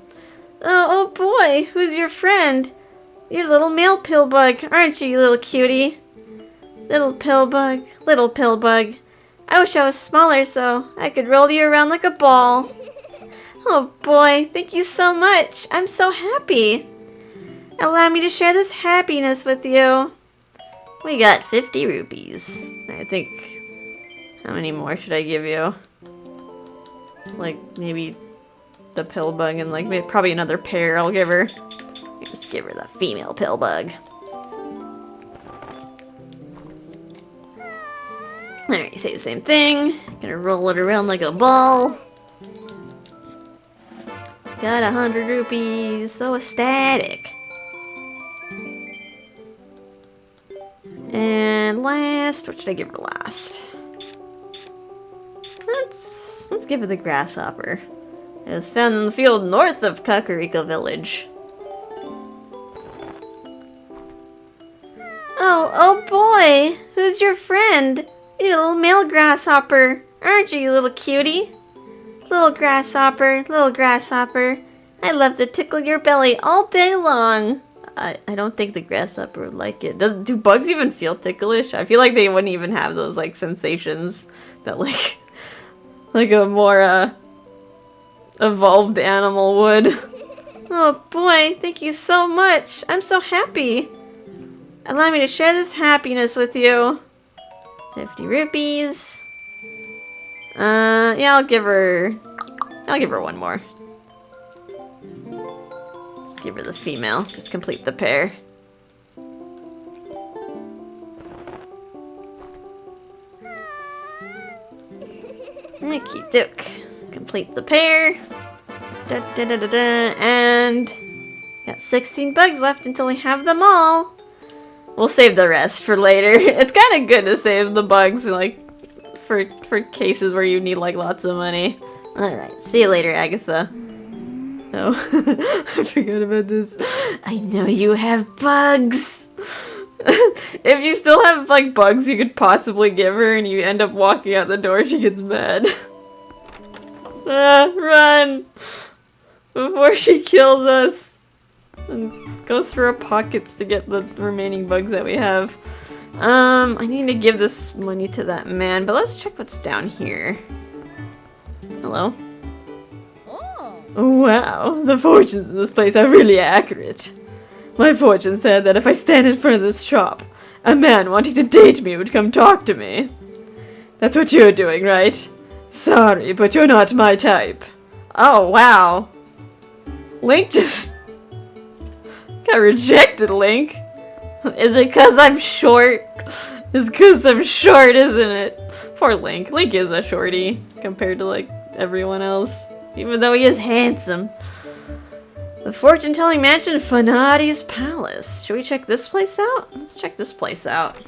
Oh boy, who's your friend? You're a little male pill bug, aren't you, you little cutie? Little pill bug. I wish I was smaller so I could roll you around like a ball. Oh boy, thank you so much. I'm so happy. Allow me to share this happiness with you. We got 50 rupees. I think, how many more should I give you? Like, maybe the pill bug and, like, maybe, probably another pair I'll give her. Just give her the female pill bug. Alright, say the same thing. Gonna roll it around like a ball. Got 100 rupees, so ecstatic. And last, what should I give her last? Let's give her the grasshopper. It was found in the field north of Kakariko village. Oh boy! Who's your friend? You little male grasshopper, aren't you, you little cutie? Little grasshopper, I love to tickle your belly all day long. I don't think the grasshopper would like it. Do bugs even feel ticklish? I feel like they wouldn't even have those, like, sensations that, like a more, evolved animal would. Oh boy, thank you so much. I'm so happy. Allow me to share this happiness with you. 50 rupees. Yeah, I'll give her one more. Let's give her the female. Just complete the pair. Okie doke. Complete the pair. And got 16 bugs left until we have them all. We'll save the rest for later. It's kind of good to save the bugs, like, for cases where you need, like, lots of money. Alright, see you later, Agitha. Oh, I forgot about this. I know you have bugs! If you still have, like, bugs you could possibly give her and you end up walking out the door, she gets mad. Run! Before she kills us! And goes through our pockets to get the remaining bugs that we have. I need to give this money to that man, but let's check what's down here. Hello? Oh, wow, the fortunes in this place are really accurate. My fortune said that if I stand in front of this shop, a man wanting to date me would come talk to me. That's what you're doing, right? Sorry, but you're not my type. Oh, wow. Link just got rejected, Link. Is it because I'm short? It's because I'm short, isn't it? Poor Link. Link is a shorty compared to, like, everyone else. Even though he is handsome. The fortune-telling mansion, Fanari's Palace. Should we check this place out? Let's check this place out.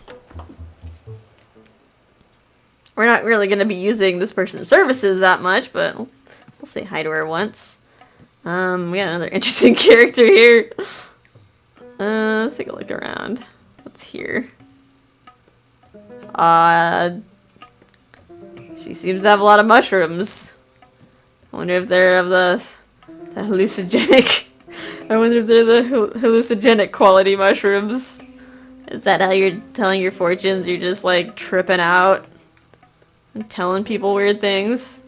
We're not really going to be using this person's services that much, but we'll say hi to her once. We got another interesting character here. Let's take a look around. What's here? She seems to have a lot of mushrooms. I wonder if they're of the hallucinogenic. I wonder if they're the hallucinogenic quality mushrooms. Is that how you're telling your fortunes? You're just like tripping out and telling people weird things.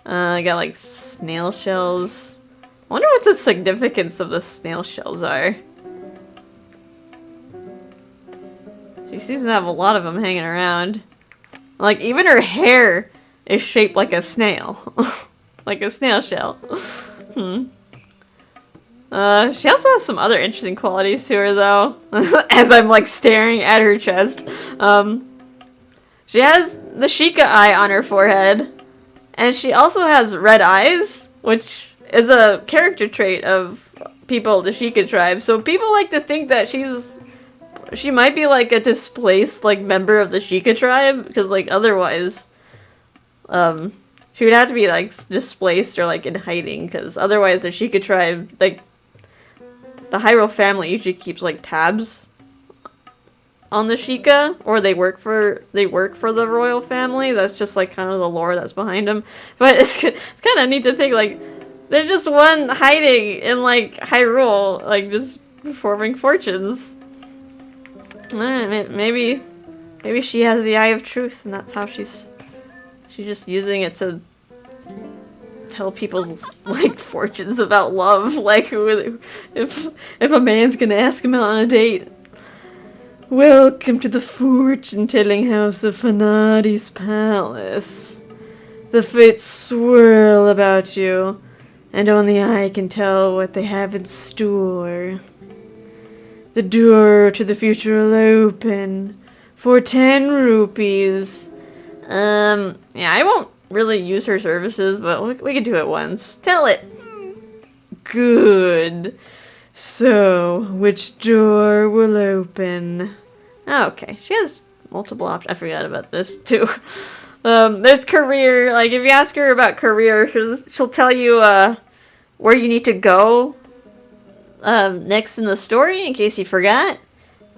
I got like snail shells. I wonder what the significance of the snail shells are. She seems to have a lot of them hanging around. Like, even her hair is shaped like a snail. Like a snail shell. She also has some other interesting qualities to her, though. As I'm, like, staring at her chest. She has the Sheikah eye on her forehead. And she also has red eyes, which is a character trait of people of the Sheikah tribe. So people like to think that she might be, like, a displaced, like, member of the Sheikah tribe, because, like, otherwise, she would have to be, like, displaced or, like, in hiding, because otherwise the Sheikah tribe, like, the Hyrule family usually keeps, like, tabs on the Sheikah, or they work for the royal family. That's just, like, kind of the lore that's behind them. But it's kind of neat to think, like, there's just one hiding in, like, Hyrule, like, just performing fortunes. I don't know, maybe she has the eye of truth, and that's how she's just using it to tell people's, like, fortunes about love. Like, if a man's gonna ask him out on a date. Welcome to the fortune-telling house of Fanari's Palace. The fates swirl about you, and only I can tell what they have in store. The door to the future will open for 10 rupees. Yeah, I won't really use her services, but we could do it once. Tell it. Good. So, which door will open? Oh, okay, she has multiple options. I forgot about this too. There's career. Like, if you ask her about career, she'll tell you where you need to go next in the story, in case you forgot.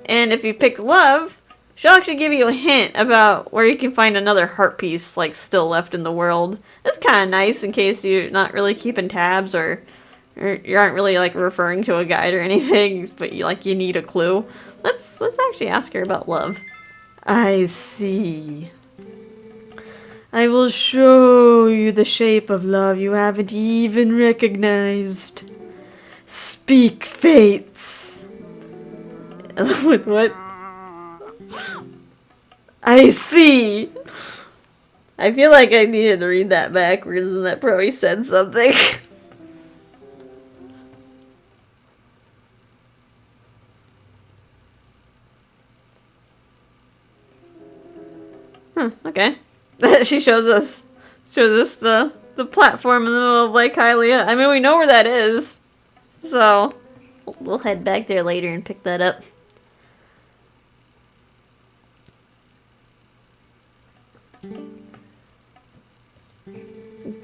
And if you pick love, she'll actually give you a hint about where you can find another heart piece, like, still left in the world. That's kind of nice in case you're not really keeping tabs or you aren't really, like, referring to a guide or anything, but you need a clue. Let's actually ask her about love. I see. I will show you the shape of love you haven't even recognized. Speak, fates. With what? I see. I feel like I needed to read that backwards and that probably said something. Huh, okay. She shows us the platform in the middle of Lake Hylia. I mean, we know where that is. So, we'll head back there later and pick that up.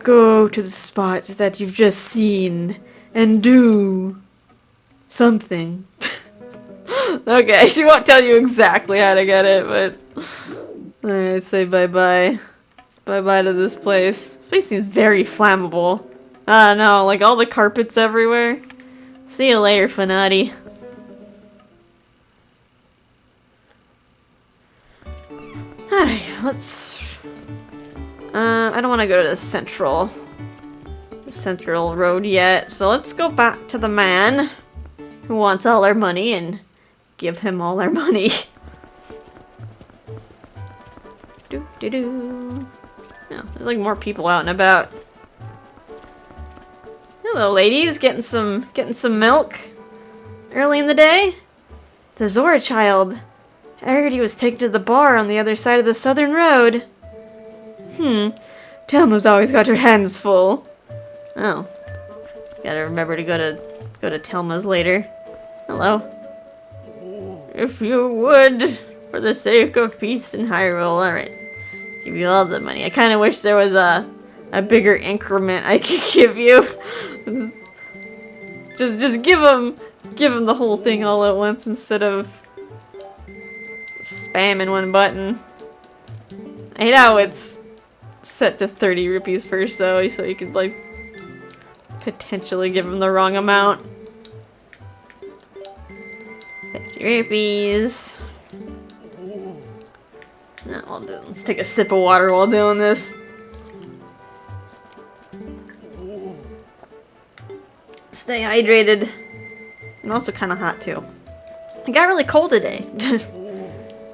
Go to the spot that you've just seen and do something. Okay, she won't tell you exactly how to get it, but alright, say bye-bye. Bye-bye to this place. This place seems very flammable. I don't know, like all the carpets everywhere. See you later, Fanati. Alright, let's... I don't want to go to the central road yet, so let's go back to the man who wants all our money and give him all our money. Do-do-do. Yeah, there's like more people out and about. Hello, ladies, getting some milk early in the day. The Zora child. I heard he was taken to the bar on the other side of the southern road. Telma's always got her hands full. Oh, gotta remember to go to Telma's later. Hello. If you would, for the sake of peace in Hyrule, alright. Give you all the money. I kind of wish there was a bigger increment I could give you. just give him the whole thing all at once instead of spamming one button. I hate how it's set to 30 rupees first though, so you could like potentially give him the wrong amount. 50 rupees. No, let's take a sip of water while doing this. Stay hydrated. And also kind of hot too. It got really cold today.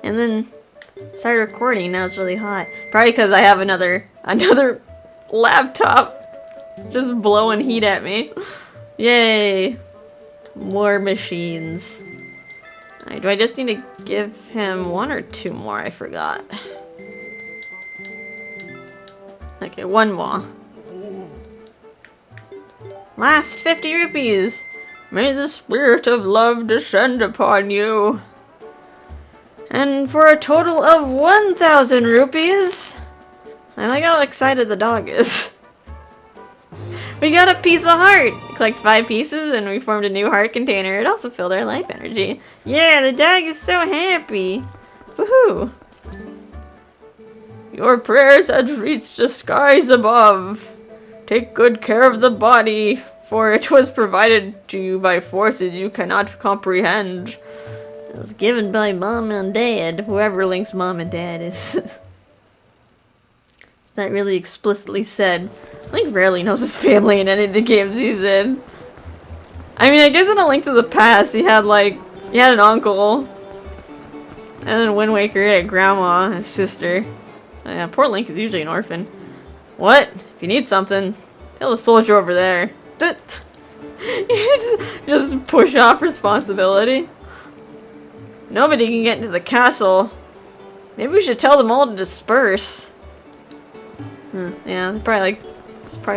And then started recording, now it's really hot. Probably because I have another laptop just blowing heat at me. Yay! More machines. Alright, do I just need to give him one or two more? I forgot. Okay, one more. Last 50 rupees! May the spirit of love descend upon you. And for a total of 1,000 rupees! I like how excited the dog is. We got a piece of heart! Collect 5 pieces and we formed a new heart container. It also filled our life energy. Yeah, the dog is so happy! Woohoo! Your prayers have reached the skies above. Take good care of the body, for it was provided to you by forces you cannot comprehend. It was given by Mom and Dad, whoever Link's mom and dad is. It's not really explicitly said. Link rarely knows his family in any of the games he's in. I mean, I guess in A Link to the Past, he had an uncle. And then Wind Waker, he had grandma, his sister. Yeah, poor Link is usually an orphan. What? If you need something, tell the soldier over there. You just push off responsibility. Nobody can get into the castle. Maybe we should tell them all to disperse. Yeah, there's probably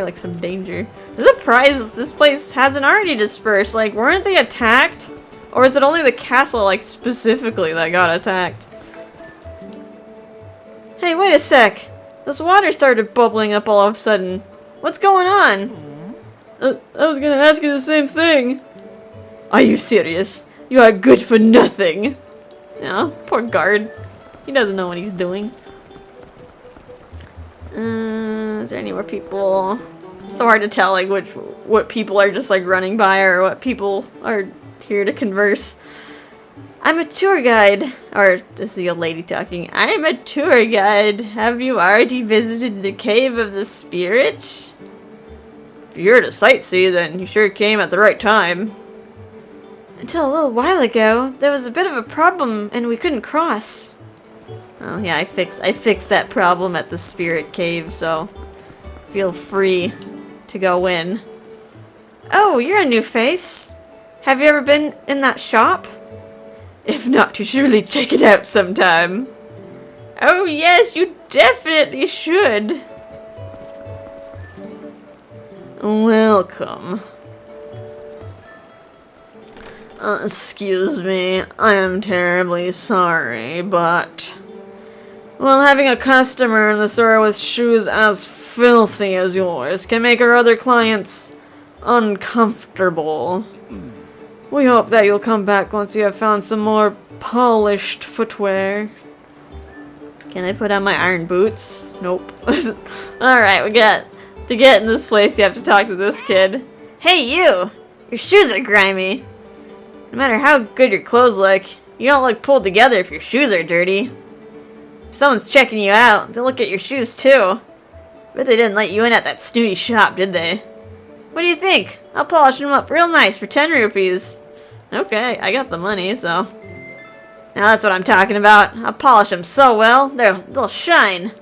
like some danger. I'm surprised this place hasn't already dispersed. Like, weren't they attacked? Or is it only the castle, like, specifically that got attacked? Hey, wait a sec. This water started bubbling up all of a sudden. What's going on? I was gonna ask you the same thing. Are you serious? You are good for nothing. No, poor guard. He doesn't know what he's doing. Is there any more people? So hard to tell, like, what people are just, like, running by or what people are here to converse. I'm a tour guide. Or, this is the old lady talking. I'm a tour guide. Have you already visited the Cave of the Spirit? If you're to sightsee, then you sure came at the right time. Until a little while ago, there was a bit of a problem and we couldn't cross. Oh yeah, I fixed that problem at the Spirit Cave, so feel free to go in. Oh, you're a new face. Have you ever been in that shop? If not, you should really check it out sometime. Oh yes, you definitely should. Welcome. Excuse me, I am terribly sorry, but... well, having a customer in the store with shoes as filthy as yours can make our other clients uncomfortable. We hope that you'll come back once you have found some more polished footwear. Can I put on my iron boots? Nope. Alright, to get in this place, you have to talk to this kid. Hey, you! Your shoes are grimy. No matter how good your clothes look, you don't look pulled together if your shoes are dirty. If someone's checking you out, they'll look at your shoes too. Bet they didn't let you in at that snooty shop, did they? What do you think? I'll polish them up real nice for 10 rupees. Okay, I got the money, so... now that's what I'm talking about. I'll polish them so well, they'll shine.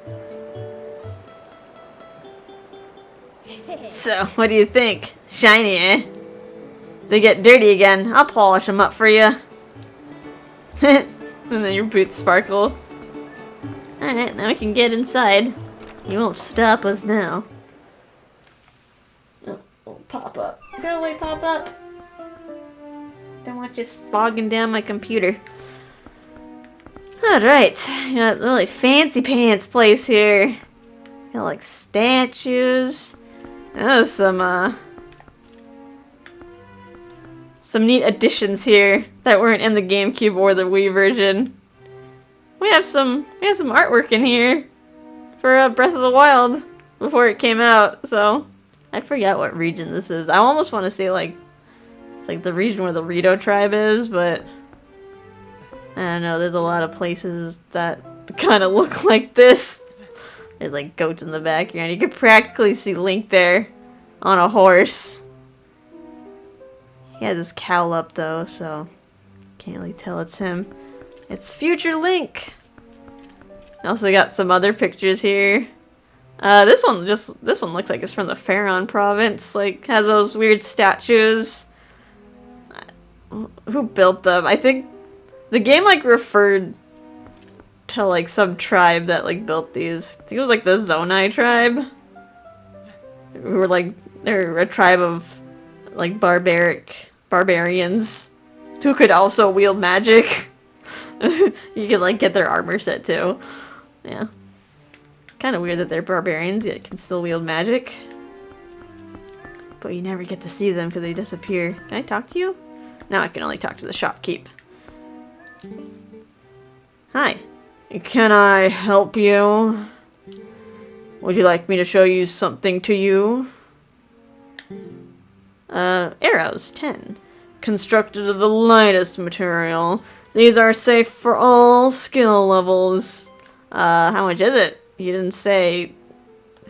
So, what do you think? Shiny, eh? If they get dirty again, I'll polish them up for you. And then your boots sparkle. Alright, now we can get inside. You won't stop us now. Oh, pop up. Go away, pop up. Don't want you bogging down my computer. Alright, got a really fancy pants place here. Got like statues. Oh, some neat additions here that weren't in the GameCube or the Wii version. We have some artwork in here for Breath of the Wild before it came out, so I forgot what region this is. I almost want to say like it's like the region where the Rito tribe is, but I don't know, there's a lot of places that kind of look like this. There's like goats in the background. You can practically see Link there on a horse. He has his cowl up though, so can't really tell it's him. It's future Link. I also got some other pictures here. This one looks like it's from the Faron province. Like has those weird statues. Who built them? I think the game like referred to like some tribe that like built these. I think it was like the Zonai tribe. Who were like they're a tribe of like barbarians who could also wield magic. You can like get their armor set too. Yeah. Kind of weird that they're barbarians yet can still wield magic. But you never get to see them because they disappear. Can I talk to you? Now I can only talk to the shopkeep. Hi. Can I help you? Would you like me to show you something to you? Arrows, 10. Constructed of the lightest material. These are safe for all skill levels. How much is it? You didn't say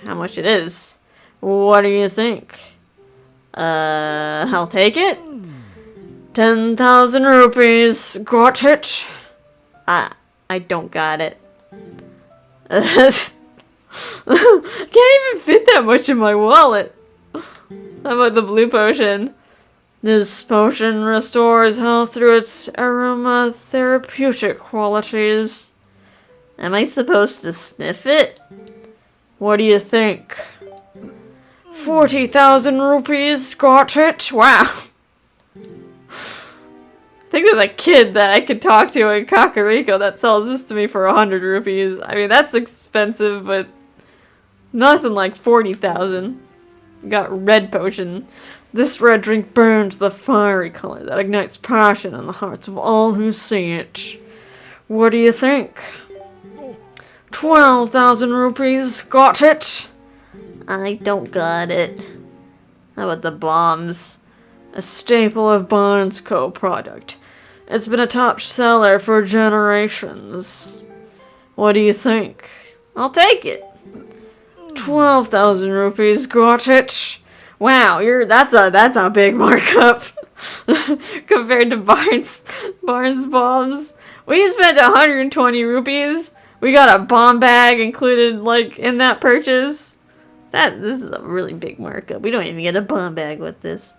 how much it is. What do you think? I'll take it. 10,000 rupees. Got it? I don't got it. I can't even fit that much in my wallet. How about the blue potion? This potion restores health through its aromatherapeutic qualities. Am I supposed to sniff it? What do you think? 40,000 rupees, got it? Wow. I think there's a kid that I could talk to in Kakariko that sells this to me for 100 rupees. I mean, that's expensive, but nothing like 40,000. Got red potion. This red drink burns the fiery color that ignites passion in the hearts of all who see it. What do you think? 12,000 rupees, got it? I don't got it. How about the bombs? A staple of Barnes Co. product. It's been a top seller for generations. What do you think? I'll take it. 12,000 rupees, got it? Wow, that's a big markup compared to Barnes bombs. We spent 120 rupees. We got a bomb bag included, like, in that purchase. This is a really big markup. We don't even get a bomb bag with this.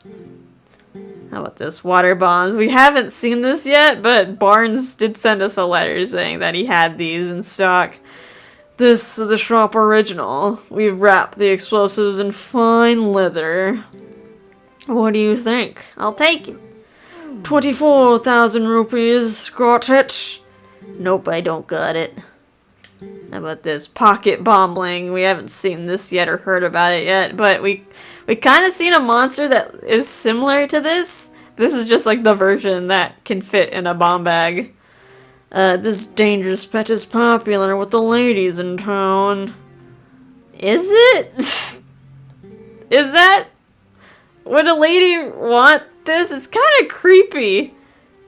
How about this? Water bombs. We haven't seen this yet, but Barnes did send us a letter saying that he had these in stock. This is a shop original. We've wrapped the explosives in fine leather. What do you think? I'll take it. 24,000 rupees. Got it? Nope, I don't got it. How about this? Pocket bombling. We haven't seen this yet or heard about it yet, but we kind of seen a monster that is similar to this. This is just like the version that can fit in a bomb bag. This dangerous pet is popular with the ladies in town. Is it? Is that? Would a lady want this? It's kind of creepy.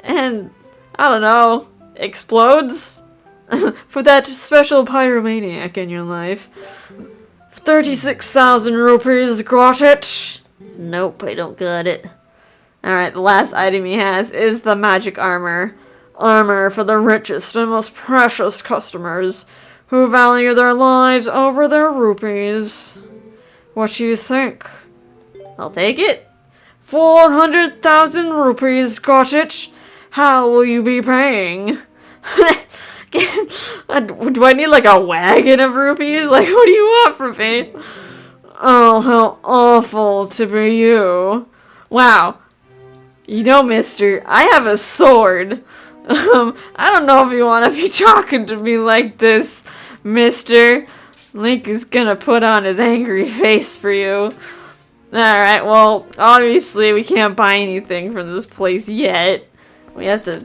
And, I don't know, explodes? For that special pyromaniac in your life. 36,000 rupees, got it? Nope, I don't got it. Alright, the last item he has is the magic armor. Armor for the richest and most precious customers who value their lives over their rupees. What do you think? I'll take it. 400,000 rupees, got it? How will you be paying? Do I need like a wagon of rupees? Like, what do you want from me? Oh, how awful to be you. Wow. You know, mister, I have a sword. I don't know if you want to be talking to me like this, mister. Link is gonna put on his angry face for you. Alright, well, obviously we can't buy anything from this place yet. We have to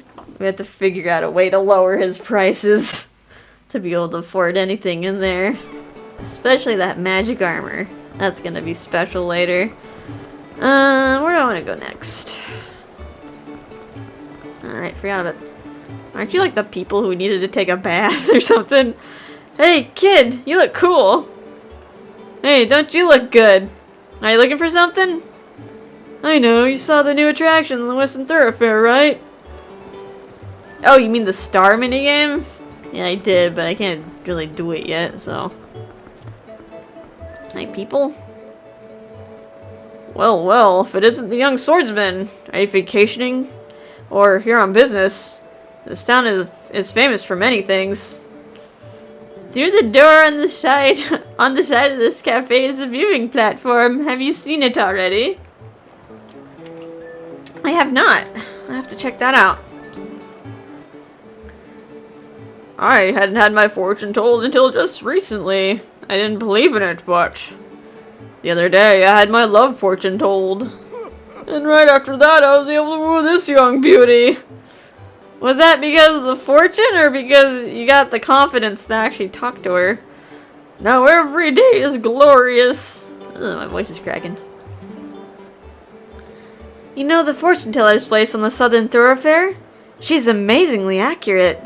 figure out a way to lower his prices to be able to afford anything in there. Especially that magic armor. That's gonna be special later. Where do I want to go next? Alright, forgot about it. Aren't you like the people who needed to take a bath or something? Hey, kid, you look cool. Hey, don't you look good? Are you looking for something? I know, you saw the new attraction on the Western Thoroughfare, right? Oh, you mean the star minigame? Yeah, I did, but I can't really do it yet, so. Hi, people. Well, if it isn't the young swordsman, are you vacationing? Or here on business? This town is famous for many things. Through the door on the side of this cafe is a viewing platform. Have you seen it already? I have not. I have to check that out. I hadn't had my fortune told until just recently. I didn't believe in it, but the other day I had my love fortune told. And right after that I was able to woo this young beauty. Was that because of the fortune or because you got the confidence to actually talk to her? Now every day is glorious. Ugh, my voice is cracking. You know the fortune teller's place on the Southern Thoroughfare? She's amazingly accurate.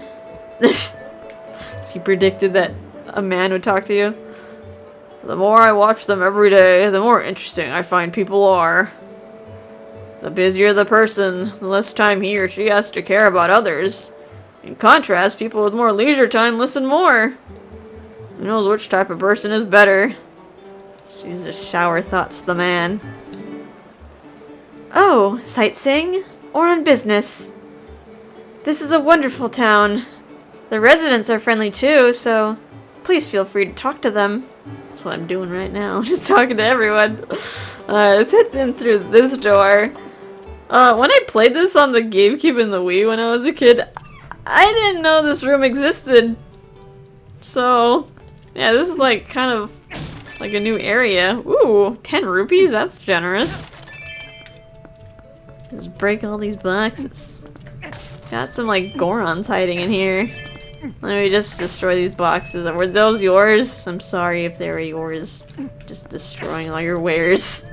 She predicted that a man would talk to you. The more I watch them every day, the more interesting I find people are. The busier the person, the less time he or she has to care about others. In contrast, people with more leisure time listen more. Who knows which type of person is better? She's just shower thoughts the man. Oh, sightseeing? Or on business? This is a wonderful town. The residents are friendly too, so please feel free to talk to them. That's what I'm doing right now, just talking to everyone. Let's head in through this door. When I played this on the GameCube and the Wii when I was a kid, I didn't know this room existed. So, yeah, this is like kind of like a new area. Ooh, 10 rupees? That's generous. Just break all these boxes. Got some like Gorons hiding in here. Let me just destroy these boxes. Were those yours? I'm sorry if they were yours. Just destroying all your wares.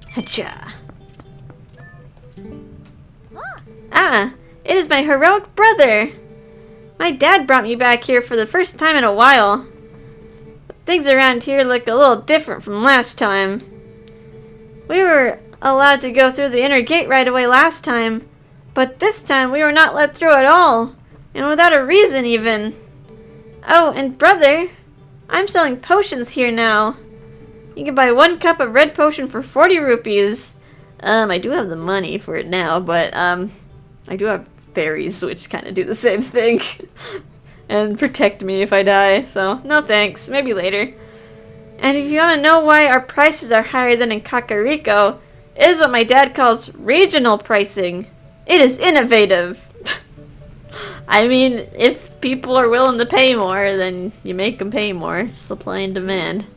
Hacha. Ah, it is my heroic brother. My dad brought me back here for the first time in a while. But things around here look a little different from last time. We were allowed to go through the inner gate right away last time, but this time we were not let through at all, and without a reason even. Oh, and brother, I'm selling potions here now. You can buy 1 cup of red potion for 40 rupees. I do have the money for it now, but I do have fairies which kind of do the same thing and protect me if I die, so no thanks, maybe later. And if you want to know why our prices are higher than in Kakariko, it is what my dad calls regional pricing. It is innovative. I mean, if people are willing to pay more, then you make them pay more. Supply and demand.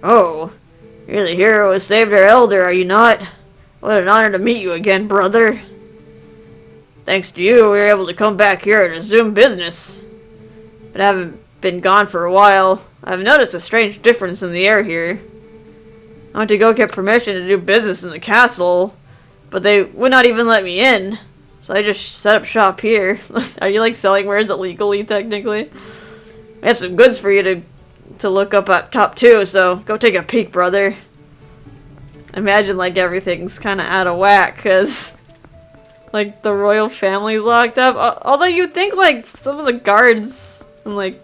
Oh, you're the hero who saved our elder, are you not? What an honor to meet you again, brother. Thanks to you, we were able to come back here and resume business. But I haven't been gone for a while. I've noticed a strange difference in the air here. I went to go get permission to do business in the castle, but they would not even let me in. So I just set up shop here. Are you like selling wares illegally, technically? We have some goods for you to look up up top too, so go take a peek, brother. Imagine like everything's kind of out of whack, because like the royal family's locked up. Although you'd think like some of the guards and like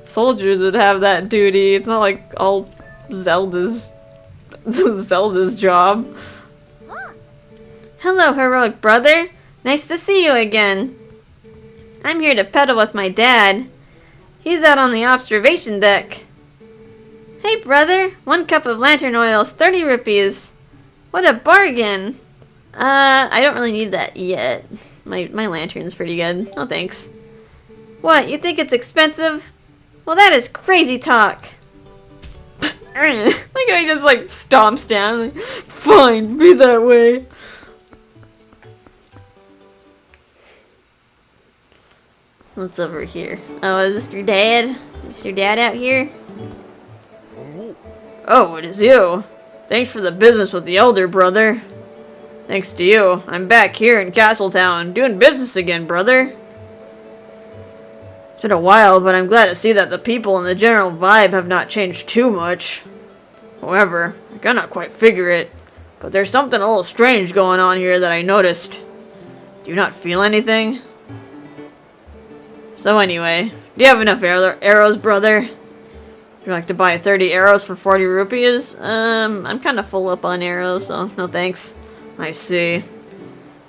soldiers would have that duty. It's not like all Zelda's job. Hello, heroic brother. Nice to see you again. I'm here to peddle with my dad. He's out on the observation deck. Hey, brother. 1 cup of lantern oil is 30 rupees. What a bargain. I don't really need that yet. My lantern's pretty good. No thanks. What, you think it's expensive? Well, that is crazy talk. Like how he just like stomps down. Like, fine, be that way. What's over here? Oh, is this your dad? Is this your dad out here? Oh, it is you. Thanks for the business with the elder, brother. Thanks to you, I'm back here in Castle Town, doing business again, brother. It's been a while, but I'm glad to see that the people and the general vibe have not changed too much. However, I cannot quite figure it, but there's something a little strange going on here that I noticed. Do you not feel anything? So anyway, do you have enough arrows, brother? Would you like to buy 30 arrows for 40 rupees? I'm kind of full up on arrows, so no thanks. I see.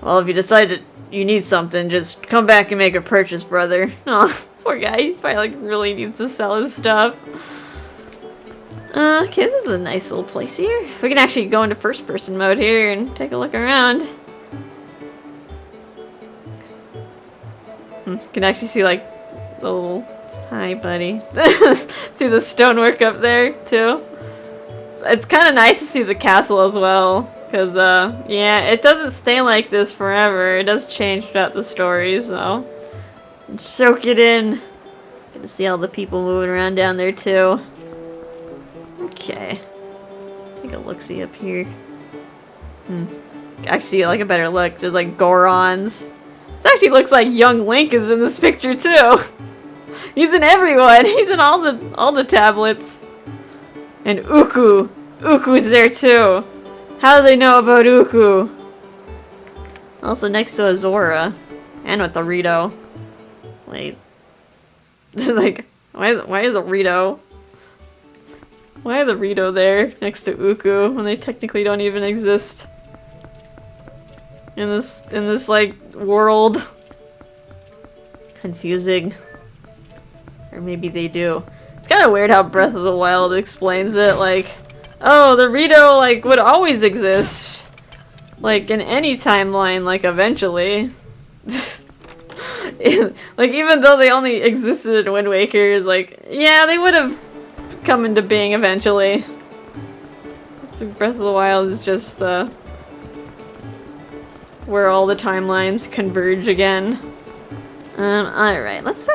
Well, if you decide you need something, just come back and make a purchase, brother. Oh, poor guy. He probably like really needs to sell his stuff. Okay, this is a nice little place here. We can actually go into first-person mode here and take a look around. You can actually see like the little... Hi, buddy. See the stonework up there, too? So it's kind of nice to see the castle as well. Because, yeah, it doesn't stay like this forever. It does change throughout the story, so... soak it in. Get to see all the people moving around down there, too. Okay. Take a look-see up here. Actually, like a better look. There's, like, Gorons. This actually looks like young Link is in this picture, too. He's in everyone. He's in all the tablets. And Uku. Uku's there, too. How do they know about Uku? Also next to Azora. And with the Rito. Wait. Just like, why is a Rito? Why is a Rito there next to Uku when they technically don't even exist in this like world? Confusing. Or maybe they do. It's kind of weird how Breath of the Wild explains it, like, oh, the Rito, like, would always exist. Like, in any timeline, like, eventually. Like, even though they only existed in Wind Waker, is like, yeah, they would have come into being eventually. It's like Breath of the Wild is just, where all the timelines converge again. Alright, let's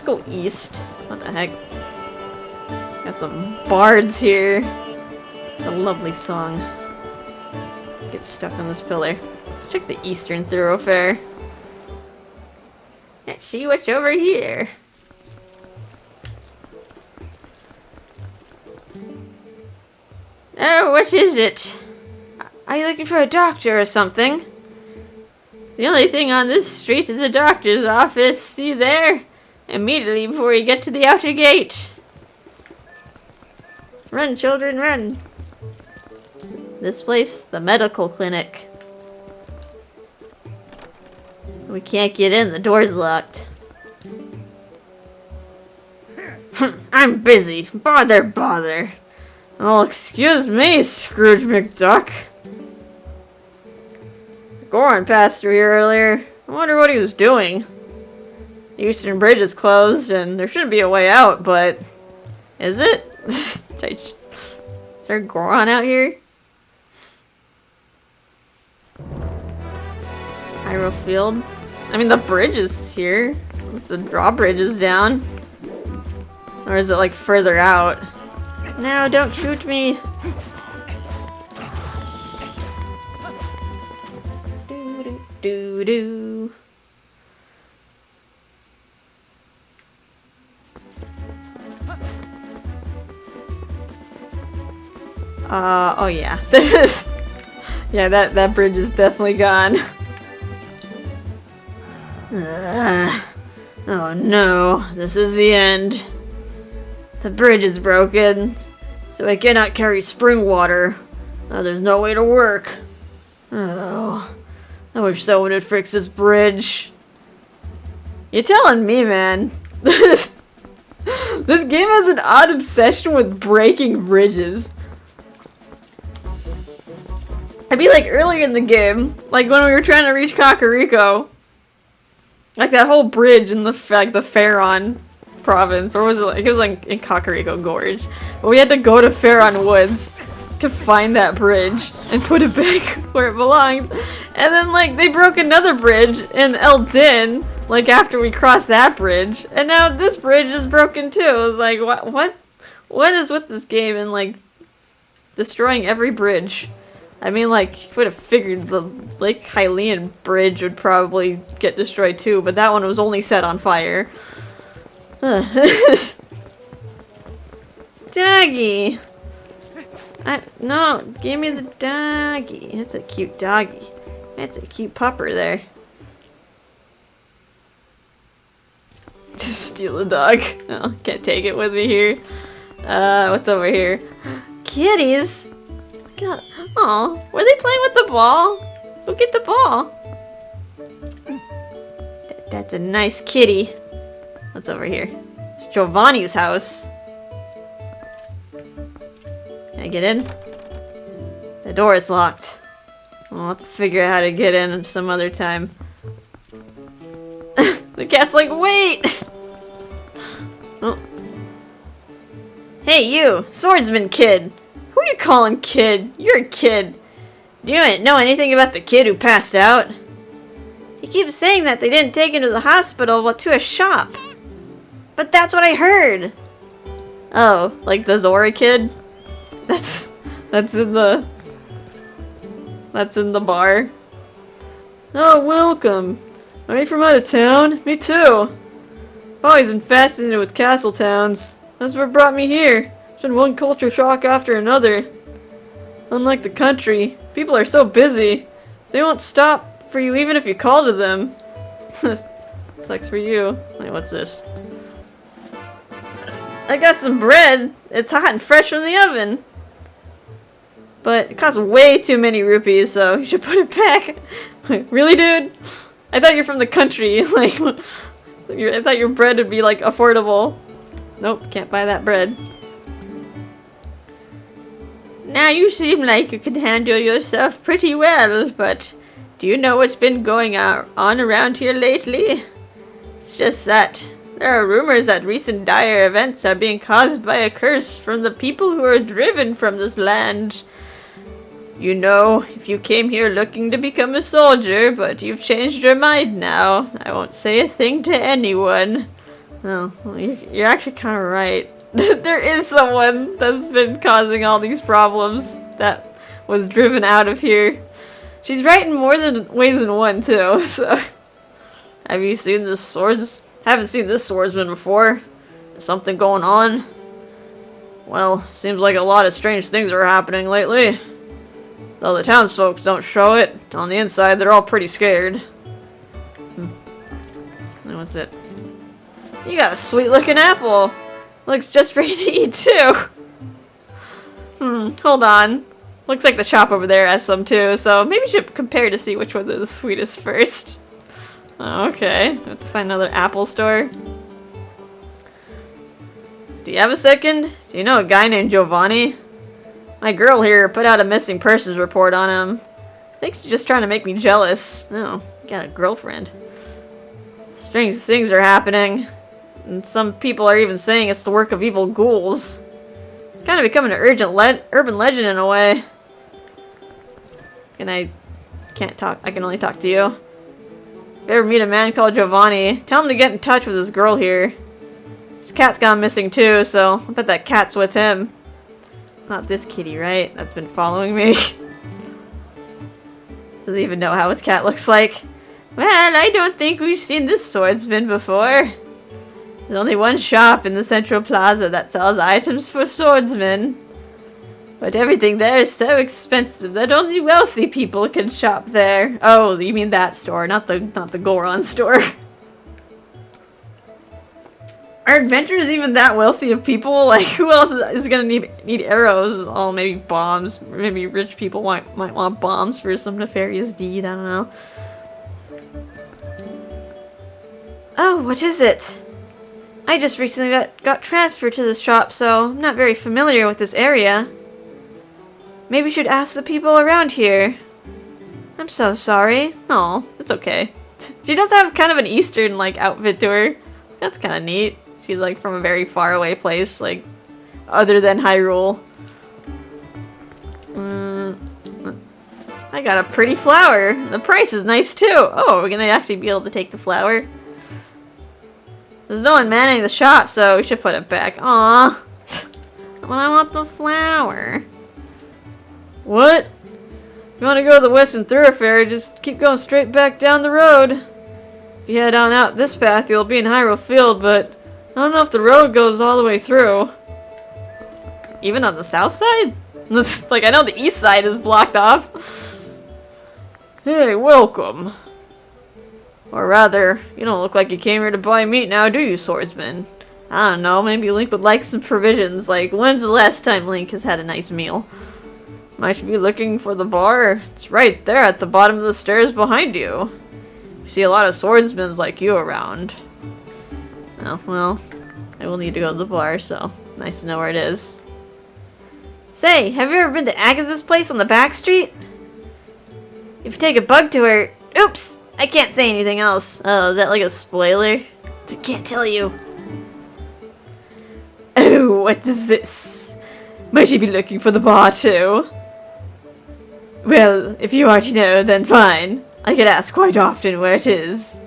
go east. What the heck? Got some bards here. It's a lovely song. Get stuck on this pillar. Let's check the eastern thoroughfare. Let's see what's over here. Oh, what is it? Are you looking for a doctor or something? The only thing on this street is a doctor's office. See there? Immediately before you get to the outer gate. Run, children, run. This place, the medical clinic. We can't get in, the door's locked. I'm busy. Bother, bother. Oh, excuse me, Scrooge McDuck. Goron passed through here earlier. I wonder what he was doing. The eastern bridge is closed, and there should be a way out, but... Is it? Is there Goron out here? Hyrule Field? I mean, the bridge is here. The drawbridge is down. Or is it, like, further out? No, don't shoot me! Do-do-do-do. Oh yeah. Yeah, that bridge is definitely gone. Oh no, this is the end. The bridge is broken, so I cannot carry spring water. Now there's no way to work. Oh, I wish someone would fix this bridge. You're telling me, man. This game has an odd obsession with breaking bridges. I'd be like earlier in the game, like when we were trying to reach Kakariko. Like that whole bridge in the Faron province, or was it like, it was like in Kakariko Gorge. But we had to go to Faron Woods to find that bridge and put it back where it belonged. And then like they broke another bridge in El Din, like after we crossed that bridge. And now this bridge is broken too. It was like, what is with this game and like destroying every bridge? I mean, like, you would have figured the Lake Hylian bridge would probably get destroyed too, but that one was only set on fire. Doggy! No, give me the doggy. That's a cute doggy. That's a cute pupper there. Just steal the dog. Oh, can't take it with me here. What's over here? Kitties! God. Aw, were they playing with the ball? Go get the ball. That's a nice kitty. What's over here? It's Giovanni's house. Can I get in? The door is locked. I'll have to figure out how to get in some other time. The cat's like, wait! Oh. Hey, you! Swordsman kid! Who are you calling kid? You're a kid. Do you know anything about the kid who passed out? He keeps saying that they didn't take him to the hospital, but to a shop. But that's what I heard. Oh, like the Zora kid? That's in the bar. Oh, welcome. Are you from out of town? Me too. I've always been fascinated with castle towns. That's what brought me here. It's been one culture shock after another. Unlike the country, people are so busy. They won't stop for you even if you call to them. Sucks for you. Wait, what's this? I got some bread. It's hot and fresh from the oven. But it costs way too many rupees, so you should put it back. Really, dude? I thought you're from the country. Like, I thought your bread would be, like, affordable. Nope, can't buy that bread. Now you seem like you can handle yourself pretty well, but do you know what's been going on around here lately? It's just that there are rumors that recent dire events are being caused by a curse from the people who are driven from this land. You know, if you came here looking to become a soldier, but you've changed your mind now, I won't say a thing to anyone. Oh, well, you're actually kind of right. There is someone that's been causing all these problems that was driven out of here. She's right in more ways than one, too, so... Have you seen this swords? Haven't seen this swordsman before. Is something going on? Well, seems like a lot of strange things are happening lately. Though the townsfolk don't show it, on the inside they're all pretty scared. What's it? You got a sweet looking apple. Looks just ready to eat too. Hold on. Looks like the shop over there has some too, so maybe you should compare to see which ones are the sweetest first. Oh, okay, have to find another apple store. Do you have a second? Do you know a guy named Giovanni? My girl here put out a missing persons report on him. I think she's just trying to make me jealous. No, you got a girlfriend. Strange things are happening. And some people are even saying it's the work of evil ghouls. It's kind of becoming an urban legend in a way. And I can't talk. I can only talk to you. If you ever meet a man called Giovanni, tell him to get in touch with his girl here. His cat's gone missing too, so I bet that cat's with him. Not this kitty, right? That's been following me. Doesn't even know how his cat looks like. Well, I don't think we've seen this swordsman before. There's only one shop in the central plaza that sells items for swordsmen. But everything there is so expensive that only wealthy people can shop there. Oh, you mean that store, not the Goron store. Are adventurers even that wealthy of people? Like, who else is gonna need arrows? Oh, maybe bombs. Maybe rich people might want bombs for some nefarious deed. I don't know. Oh, what is it? I just recently got transferred to this shop, so I'm not very familiar with this area. Maybe you should ask the people around here. I'm so sorry. No, it's okay. She does have kind of an Eastern, like, outfit to her. That's kind of neat. She's, like, from a very far away place, like, other than Hyrule. I got a pretty flower. The price is nice, too. Oh, we're gonna actually be able to take the flower. There's no one manning the shop, so we should put it back. Aww. Well, I want the flower. What? If you want to go to the western thoroughfare, just keep going straight back down the road. If you head on out this path, you'll be in Hyrule Field, but I don't know if the road goes all the way through. Even on the south side? Like, I know the east side is blocked off. Hey, welcome. Or rather, you don't look like you came here to buy meat now, do you, swordsman? I don't know, maybe Link would like some provisions. Like, when's the last time Link has had a nice meal? Might you be looking for the bar? It's right there at the bottom of the stairs behind you. We see a lot of swordsmen like you around. Oh, well, I will need to go to the bar, so nice to know where it is. Say, have you ever been to Agitha's place on the back street? If you take a bug to her... Oops! I can't say anything else. Oh, is that like a spoiler? Can't tell you. Oh, what is this? Might you be looking for the bar too? Well, if you already know, then fine. I get asked quite often where it is.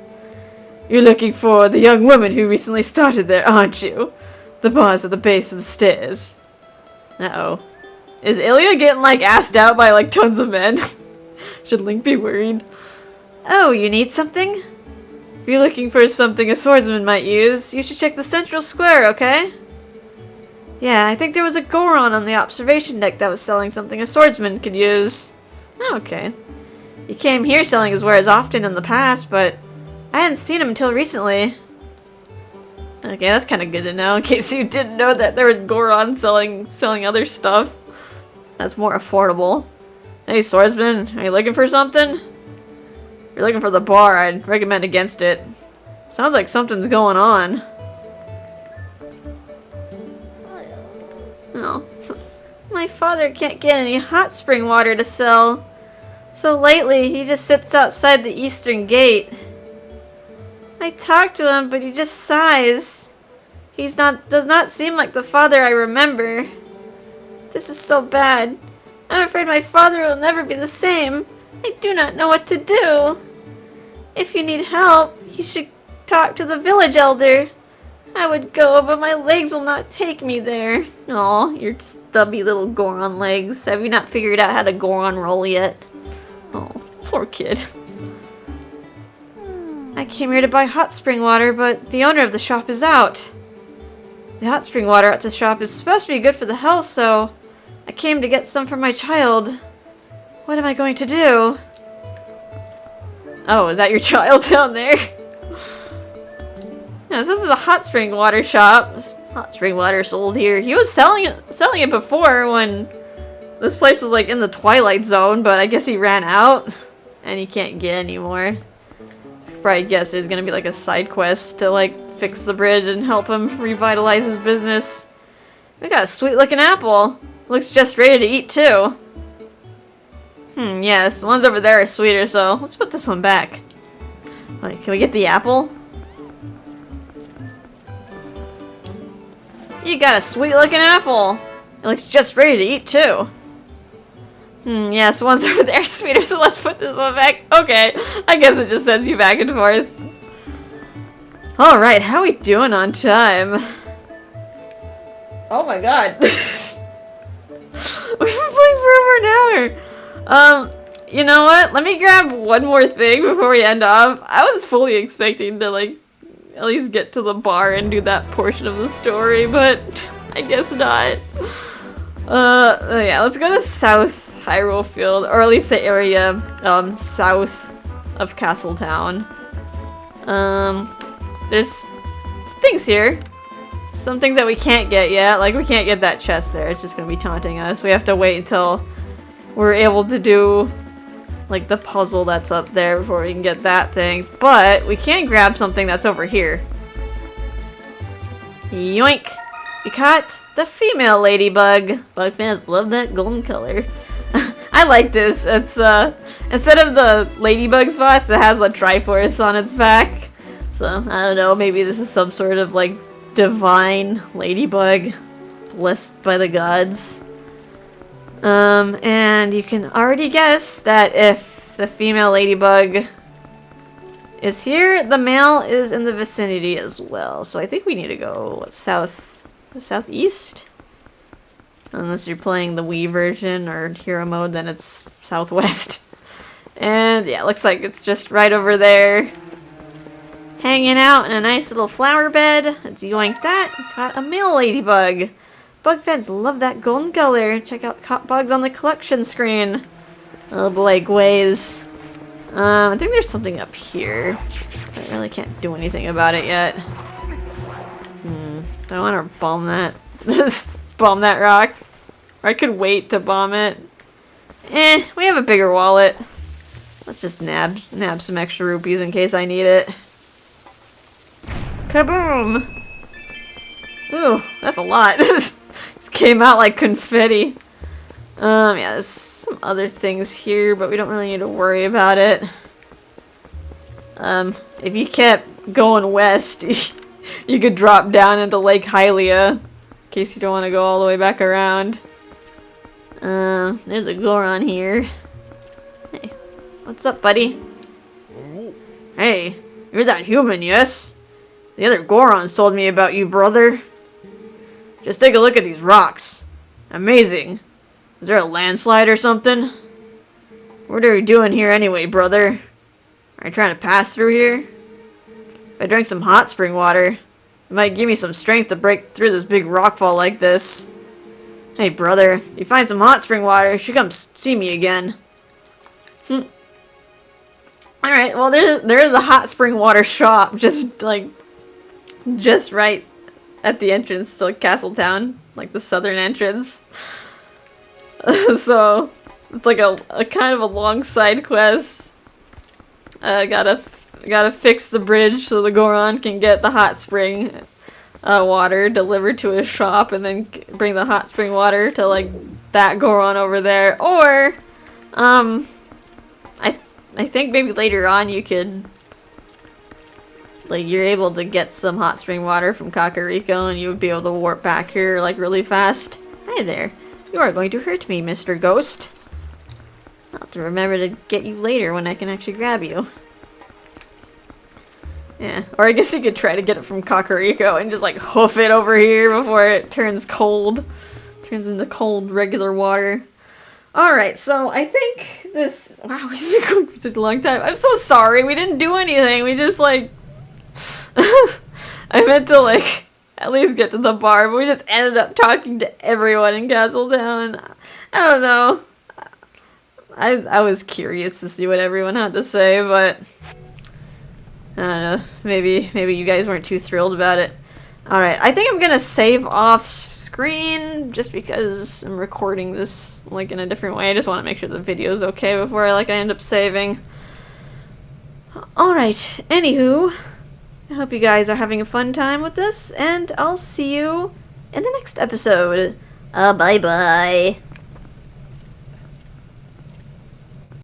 You're looking for the young woman who recently started there, aren't you? The bar's at the base of the stairs. Uh-oh. Is Ilia getting, like, asked out by, like, tons of men? Should Link be worried? Oh, you need something? If you're looking for something a swordsman might use, you should check the central square, okay? Yeah, I think there was a Goron on the observation deck that was selling something a swordsman could use. Oh, okay. He came here selling his wares often in the past, but I hadn't seen him until recently. Okay, that's kind of good to know in case you didn't know that there was Goron selling other stuff. That's more affordable. Hey, swordsman, are you looking for something? If you're looking for the bar, I'd recommend against it. Sounds like something's going on. Oh, my father can't get any hot spring water to sell. So lately, he just sits outside the eastern gate. I talk to him, but he just sighs. Does not seem like the father I remember. This is so bad. I'm afraid my father will never be the same. I do not know what to do. If you need help, you should talk to the village elder. I would go, but my legs will not take me there. Aw, your stubby little Goron legs. Have you not figured out how to Goron roll yet? Oh, poor kid. I came here to buy hot spring water, but the owner of the shop is out. The hot spring water at the shop is supposed to be good for the health, so I came to get some for my child. What am I going to do? Oh, is that your child down there? Yeah, so this is a hot spring water shop. There's hot spring water sold here. He was selling it before when this place was like in the Twilight Zone, but I guess he ran out and he can't get anymore. Probably guess there's gonna be like a side quest to like fix the bridge and help him revitalize his business. We got a sweet looking apple. Looks just ready to eat too. Yes, the ones over there are sweeter, so let's put this one back. Wait, can we get the apple? You got a sweet looking apple. It looks just ready to eat too. Yes, the ones over there are sweeter, so let's put this one back. Okay, I guess it just sends you back and forth. Alright, how we doing on time? Oh my god. We've been playing for over an hour. You know what? Let me grab one more thing before we end off. I was fully expecting to, like, at least get to the bar and do that portion of the story, but I guess not. Yeah, let's go to South Hyrule Field, or at least the area, south of Castle Town. There's things here. Some things that we can't get yet, like we can't get that chest there, it's just gonna be taunting us. We have to wait until we're able to do like the puzzle that's up there before we can get that thing. But we can grab something that's over here. Yoink! We caught the female ladybug. Bug fans love that golden color. I like this. It's instead of the ladybug spots, it has a Triforce on its back. So I don't know, maybe this is some sort of like divine ladybug blessed by the gods. And you can already guess that if the female ladybug is here, the male is in the vicinity as well. So I think we need to go southeast? Unless you're playing the Wii version or hero mode, then it's southwest. And yeah, looks like it's just right over there. Hanging out in a nice little flower bed. Let's yoink that. Got a male ladybug. Bug fans love that golden color. Check out caught bugs on the collection screen. Oh boy, Gwaze. I think there's something up here. I really can't do anything about it yet. I want to bomb that. Bomb that rock. Or I could wait to bomb it. We have a bigger wallet. Let's just nab some extra rupees in case I need it. Kaboom! Ooh, that's a lot. This came out like confetti. Yeah, there's some other things here, but we don't really need to worry about it. If you kept going west, you could drop down into Lake Hylia, in case you don't want to go all the way back around. There's a Goron here. Hey, what's up, buddy? Hey, you're that human, yes? The other Gorons told me about you, brother. Just take a look at these rocks. Amazing. Is there a landslide or something? What are you doing here anyway, brother? Are you trying to pass through here? If I drank some hot spring water, it might give me some strength to break through this big rockfall like this. Hey, brother, if you find some hot spring water, you should come see me again. Alright, well, there is a hot spring water shop just, like, just right at the entrance to Castle Town, like the southern entrance. So it's like a kind of a long side quest. Gotta fix the bridge so the Goron can get the hot spring water delivered to his shop, and then bring the hot spring water to like that Goron over there. Or I think maybe later on you could, like, you're able to get some hot spring water from Kakariko and you would be able to warp back here like really fast. Hi there. You are going to hurt me, Mr. Ghost. I'll have to remember to get you later when I can actually grab you. Yeah, or I guess you could try to get it from Kakariko and just like hoof it over here before it turns cold. Turns into cold regular water. Alright, so I think this... Wow, we've been going for such a long time. I'm so sorry, we didn't do anything. We just like... I meant to like at least get to the bar, but we just ended up talking to everyone in Castle Town. I don't know. I was curious to see what everyone had to say, but... I don't know. Maybe you guys weren't too thrilled about it. Alright, I think I'm gonna save off screen just because I'm recording this like in a different way. I just want to make sure the video's okay before I end up saving. Alright, anywho, I hope you guys are having a fun time with this, and I'll see you in the next episode. Bye bye.